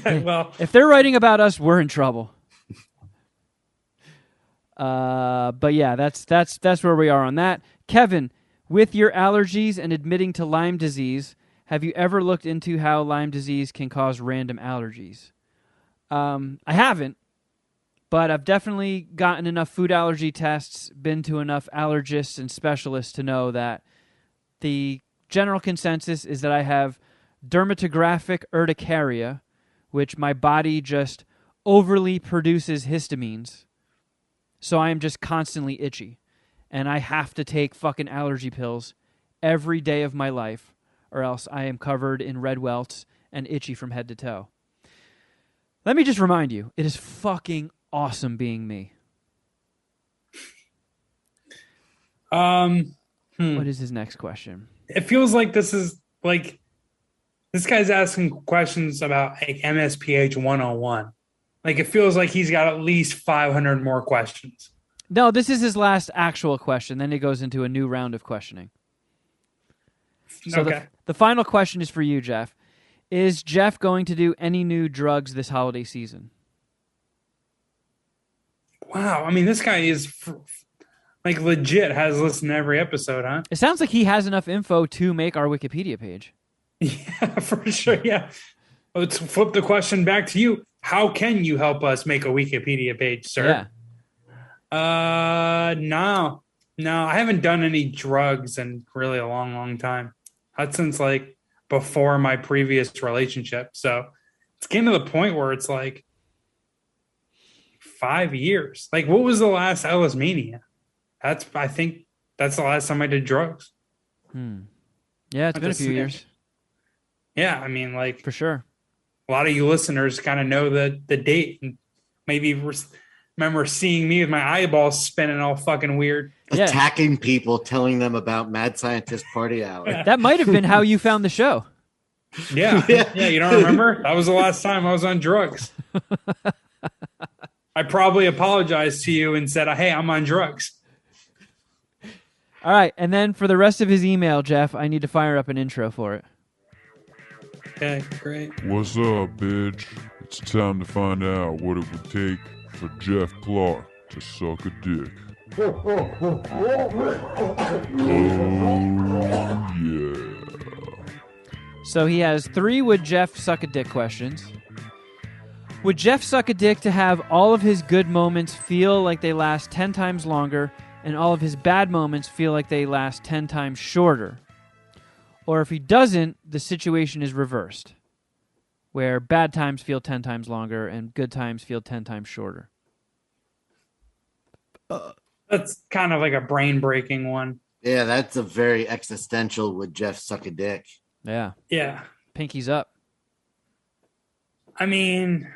well, if they're writing about us, we're in trouble. But yeah, that's where we are on that. Kevin, with your allergies and admitting to Lyme disease, have you ever looked into how Lyme disease can cause random allergies? I haven't, but I've definitely gotten enough food allergy tests, been to enough allergists and specialists to know that the general consensus is that I have dermatographic urticaria, which my body just overly produces histamines. So I am just constantly itchy, and I have to take fucking allergy pills every day of my life, or else I am covered in red welts and itchy from head to toe. Let me just remind you, it is fucking awesome being me. What is his next question? It feels like this guy's asking questions about like MSPH 101. Like it feels like he's got at least 500 more questions. No, this is his last actual question. Then it goes into a new round of questioning. So okay. The final question is for you, Geoff. Is Geoff going to do any new drugs this holiday season? Wow. I mean, this guy is like legit has listened to every episode, huh? It sounds like he has enough info to make our Wikipedia page. Yeah, for sure. Yeah. Let's flip the question back to you. How can you help us make a Wikipedia page, sir? Yeah. No, I haven't done any drugs in really a long, long time. That's since like before my previous relationship. So it's getting to the point where it's like 5 years. Like, what was the last Ellis Mania? I think that's the last time I did drugs. Yeah, it's been a few years. Yeah, I mean, like for sure. A lot of you listeners kind of know the date, and maybe remember seeing me with my eyeballs spinning all fucking weird. Yeah. Attacking people, telling them about Mad Scientist Party Hour. That might have been how you found the show. Yeah. You don't remember? That was the last time I was on drugs. I probably apologized to you and said, hey, I'm on drugs. All right. And then for the rest of his email, Geoff, I need to fire up an intro for it. Okay, great. What's up, bitch? It's time to find out what it would take for Geoff Clark to suck a dick. Oh, yeah. So he has 3 would Geoff suck a dick questions. Would Geoff suck a dick to have all of his good moments feel like they last 10 times longer and all of his bad moments feel like they last 10 times shorter? Or if he doesn't, the situation is reversed, where bad times feel 10 times longer and good times feel 10 times shorter. That's kind of like a brain-breaking one. Yeah, that's a very existential would Geoff suck a dick. Yeah. Yeah. Pinky's up. I mean,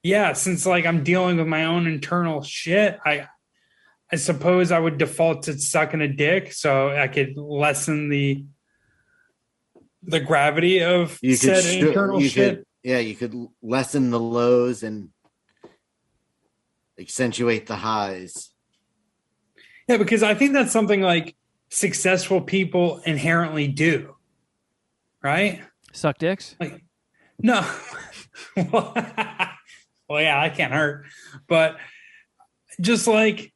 yeah, since like I'm dealing with my own internal shit, I suppose I would default to sucking a dick so I could lessen the gravity of said internal shit. You could lessen the lows and accentuate the highs. Yeah, because I think that's something like successful people inherently do, right? Suck dicks? Like, no. Well, yeah, that can't hurt. But just like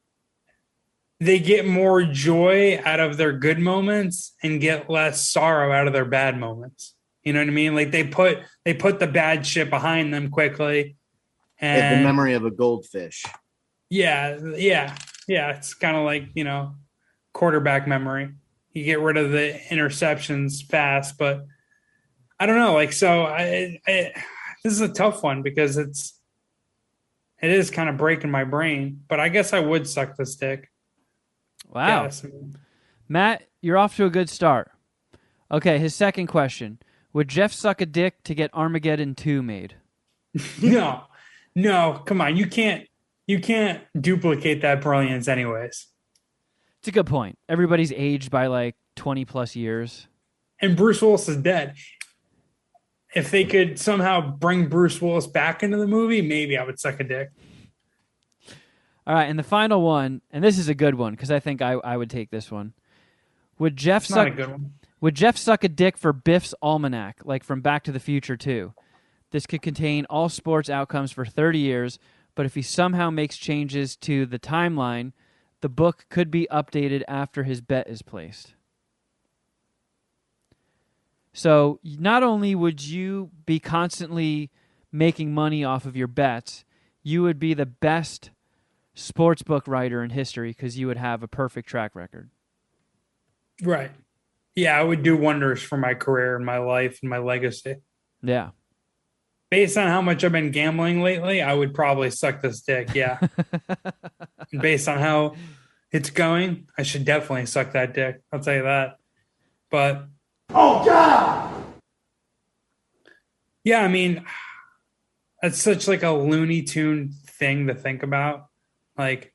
they get more joy out of their good moments and get less sorrow out of their bad moments. You know what I mean? Like they put the bad shit behind them quickly. Like the And memory of a goldfish. yeah. It's kind of like, quarterback memory. You get rid of the interceptions fast, but I don't know. Like, so this is a tough one because it is kind of breaking my brain, but I guess I would suck this dick. Wow. Yes. Matt, you're off to a good start. Okay, his second question. Would Geoff suck a dick to get Armageddon 2 made? No, come on. You can't duplicate that brilliance anyways. It's a good point. Everybody's aged by like 20 plus years. And Bruce Willis is dead. If they could somehow bring Bruce Willis back into the movie, maybe I would suck a dick. All right, and the final one, and this is a good one because I think I would take this one. Would Geoff It's not a good one. Would Geoff suck a dick for Biff's Almanac, like from Back to the Future 2? This could contain all sports outcomes for 30 years, but if he somehow makes changes to the timeline, the book could be updated after his bet is placed. So not only would you be constantly making money off of your bets, you would be the best sportsbook writer in history because you would have a perfect track record. Right. Yeah, I would do wonders for my career and my life and my legacy. Yeah. Based on how much I've been gambling lately, I would probably suck this dick, yeah. And based on how it's going, I should definitely suck that dick. I'll tell you that. But Oh, God! yeah, I mean, that's such like a Looney Tune thing to think about. Like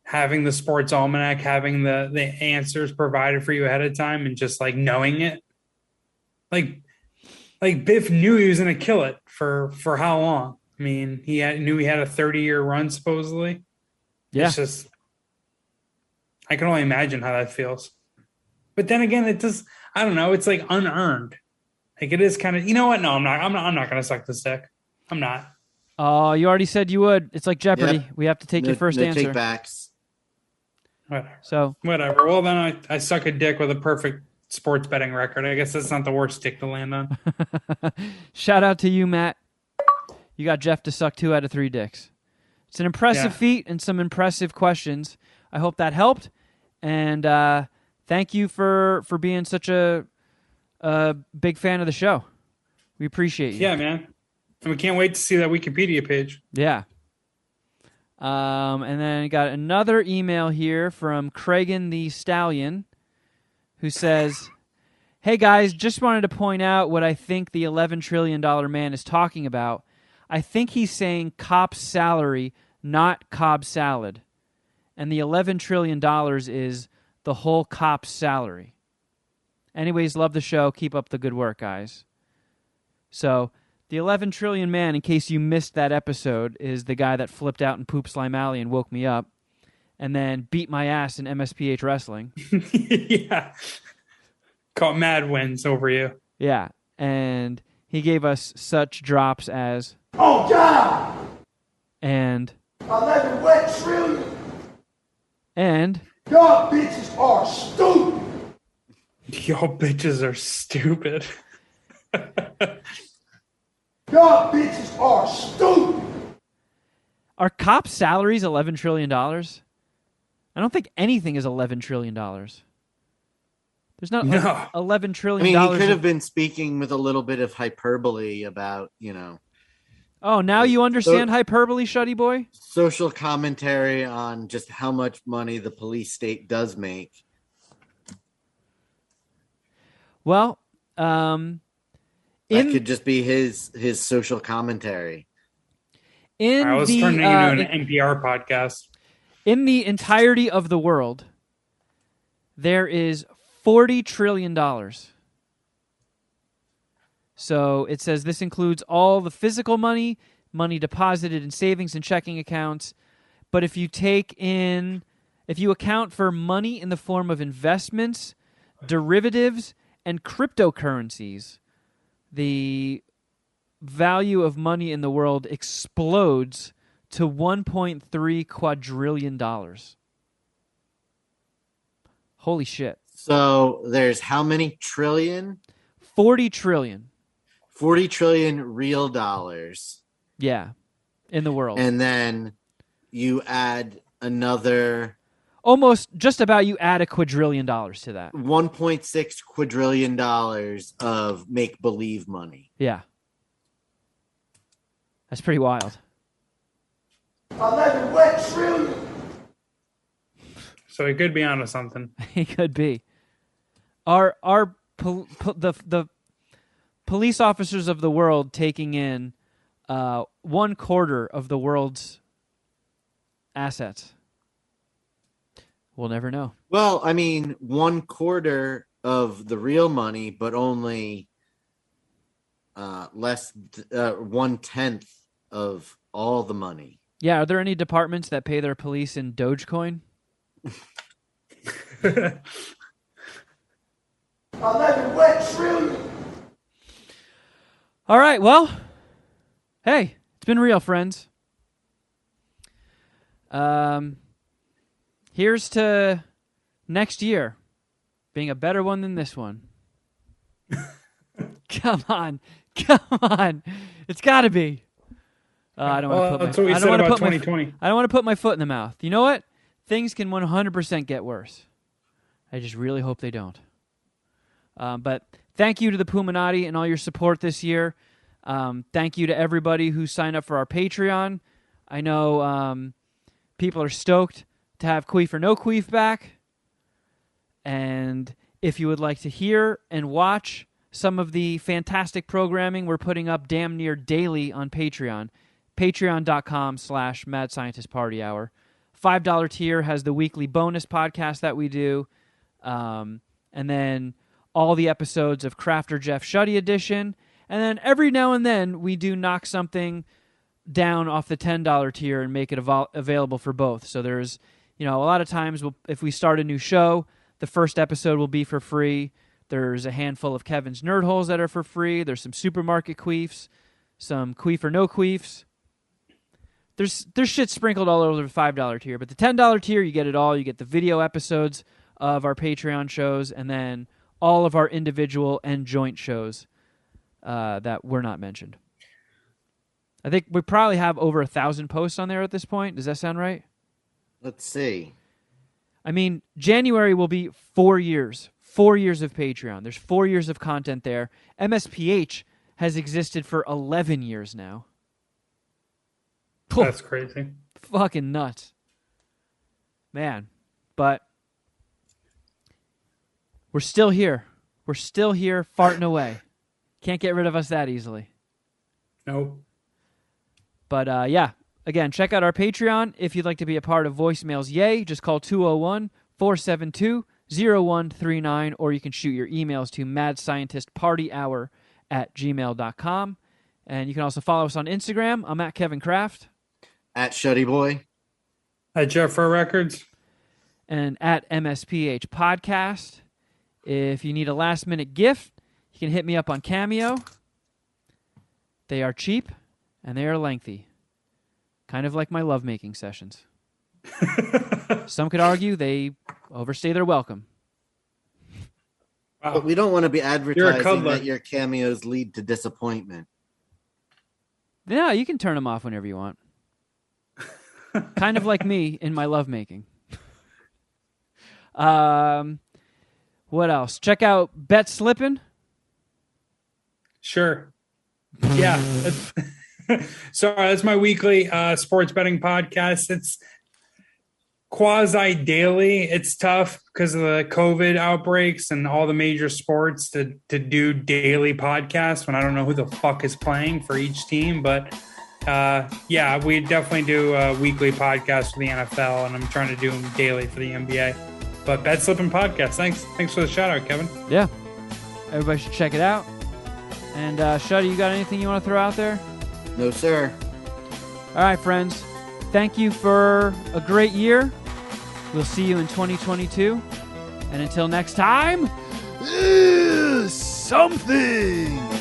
having the sports almanac, having the answers provided for you ahead of time and just like knowing it. Like Biff knew he was going to kill it for how long? I mean, knew he had a 30-year run supposedly. Yeah. It's just, I can only imagine how that feels. But then again, it does, I don't know. It's like unearned. Like it is kind of, you know what? No, I'm not going to suck this dick. I'm not. Oh, you already said you would. It's like Jeopardy. Yep. We have to take your first answer. Take backs. Whatever. So Whatever. Well, then I suck a dick with a perfect sports betting record. I guess that's not the worst dick to land on. shout out to you, Matt. You got Geoff to suck 2 out of 3 dicks. It's an impressive feat and some impressive questions. I hope that helped. And thank you for being such a big fan of the show. We appreciate you. Yeah, man. And we can't wait to see that Wikipedia page. Yeah. And then I got another email here from Kragan the Stallion, who says, "Hey guys, just wanted to point out what I think the $11 trillion man is talking about. I think he's saying cop's salary, not Cobb salad. And the $11 trillion is the whole cop's salary. Anyways, love the show. Keep up the good work, guys." So the 11 trillion man, in case you missed that episode, is the guy that flipped out in Poop Slime Alley and woke me up and then beat my ass in MSPH wrestling. Yeah. Caught mad wins over you. Yeah. And he gave us such drops as, Oh, God! and, 11 wet trillion. and, Y'all bitches are stupid. Y'all bitches are stupid. Y'all bitches are stupid. are cop salaries $11 trillion? I don't think anything is $11 trillion. There's not No. $11 I trillion. mean, he could have been speaking with a little bit of hyperbole about, Oh, now you understand hyperbole, Shutty Boy? social commentary on just how much money the police state does make. Well, That could just be his social commentary. I was turning into an NPR podcast. In the entirety of the world, there is $40 trillion. So it says this includes all the physical money, money deposited in savings and checking accounts. But if you take in if you account for money in the form of investments, derivatives, and cryptocurrencies, the value of money in the world explodes to $1.3 quadrillion. Holy shit. So there's how many trillion? 40 trillion. 40 trillion real dollars. Yeah, in the world. And then you add another... Almost just about you add $1 quadrillion to that. $1.6 quadrillion of make-believe money. Yeah. That's pretty wild. 11 wet trillion. So he could be onto something. He could be. The police officers of the world taking in 1/4 of the world's assets? We'll never know. Well, I mean, 1/4 of the real money, but only 1/10 of all the money. Yeah, are there any departments that pay their police in Dogecoin? 11 wet trillion. All right, well, hey, it's been real, friends. Here's to next year being a better one than this one. Come on. It's got to be. I don't want to put that's what we said about 2020. I don't want to put my foot in the mouth. You know what? Things can 100% get worse. I just really hope they don't. But thank you to the Puminati and all your support this year. Thank you to everybody who signed up for our Patreon. I know people are stoked to have Queef or No Queef back. And if you would like to hear and watch some of the fantastic programming we're putting up damn near daily on Patreon, patreon.com/Mad Scientist Party Hour. $5 tier has the weekly bonus podcast that we do. And then all the episodes of Crafter Geoff Shutty Edition. And then every now and then we do knock something down off the $10 tier and make it available for both. So there's, a lot of times if we start a new show, the first episode will be for free. There's a handful of Kevin's Nerd Holes that are for free. There's some supermarket queefs, some Queef or No Queefs. There's shit sprinkled all over the $5 tier. But the $10 tier, you get it all. You get the video episodes of our Patreon shows and then all of our individual and joint shows that were not mentioned. I think we probably have over 1,000 posts on there at this point. Does that sound right? Let's see. I mean, January will be 4 years. 4 years of Patreon. There's 4 years of content there. MSPH has existed for 11 years now. That's crazy. Fucking nuts. Man. But we're still here. We're still here farting away. Can't get rid of us that easily. Nope. But yeah, again, check out our Patreon. If you'd like to be a part of Voicemails Yay, just call 201-472-0139, or you can shoot your emails to madscientistpartyhour@gmail.com. And you can also follow us on Instagram. I'm at Kevin Kraft. At Shutty Boy. At Geoff Records. And at MSPH Podcast. If you need a last-minute gift, you can hit me up on Cameo. They are cheap, and they are lengthy. Kind of like my lovemaking sessions. Some could argue they overstay their welcome. But we don't want to be advertising that your cameos lead to disappointment. Yeah, you can turn them off whenever you want. Kind of like me in my lovemaking. What else? Check out Bet Slippin'. Sure. Yeah. So that's my weekly sports betting podcast. It's quasi-daily. It's tough because of the COVID outbreaks and all the major sports to do daily podcasts when I don't know who the fuck is playing for each team. But yeah, we definitely do a weekly podcast for the NFL, and I'm trying to do them daily for the NBA. But Bet Slippin' Podcast. Thanks for the shout out, Kevin. Yeah. Everybody should check it out. And Shutty, you got anything you want to throw out there? No, sir. All right, friends. Thank you for a great year. We'll see you in 2022. And until next time, something.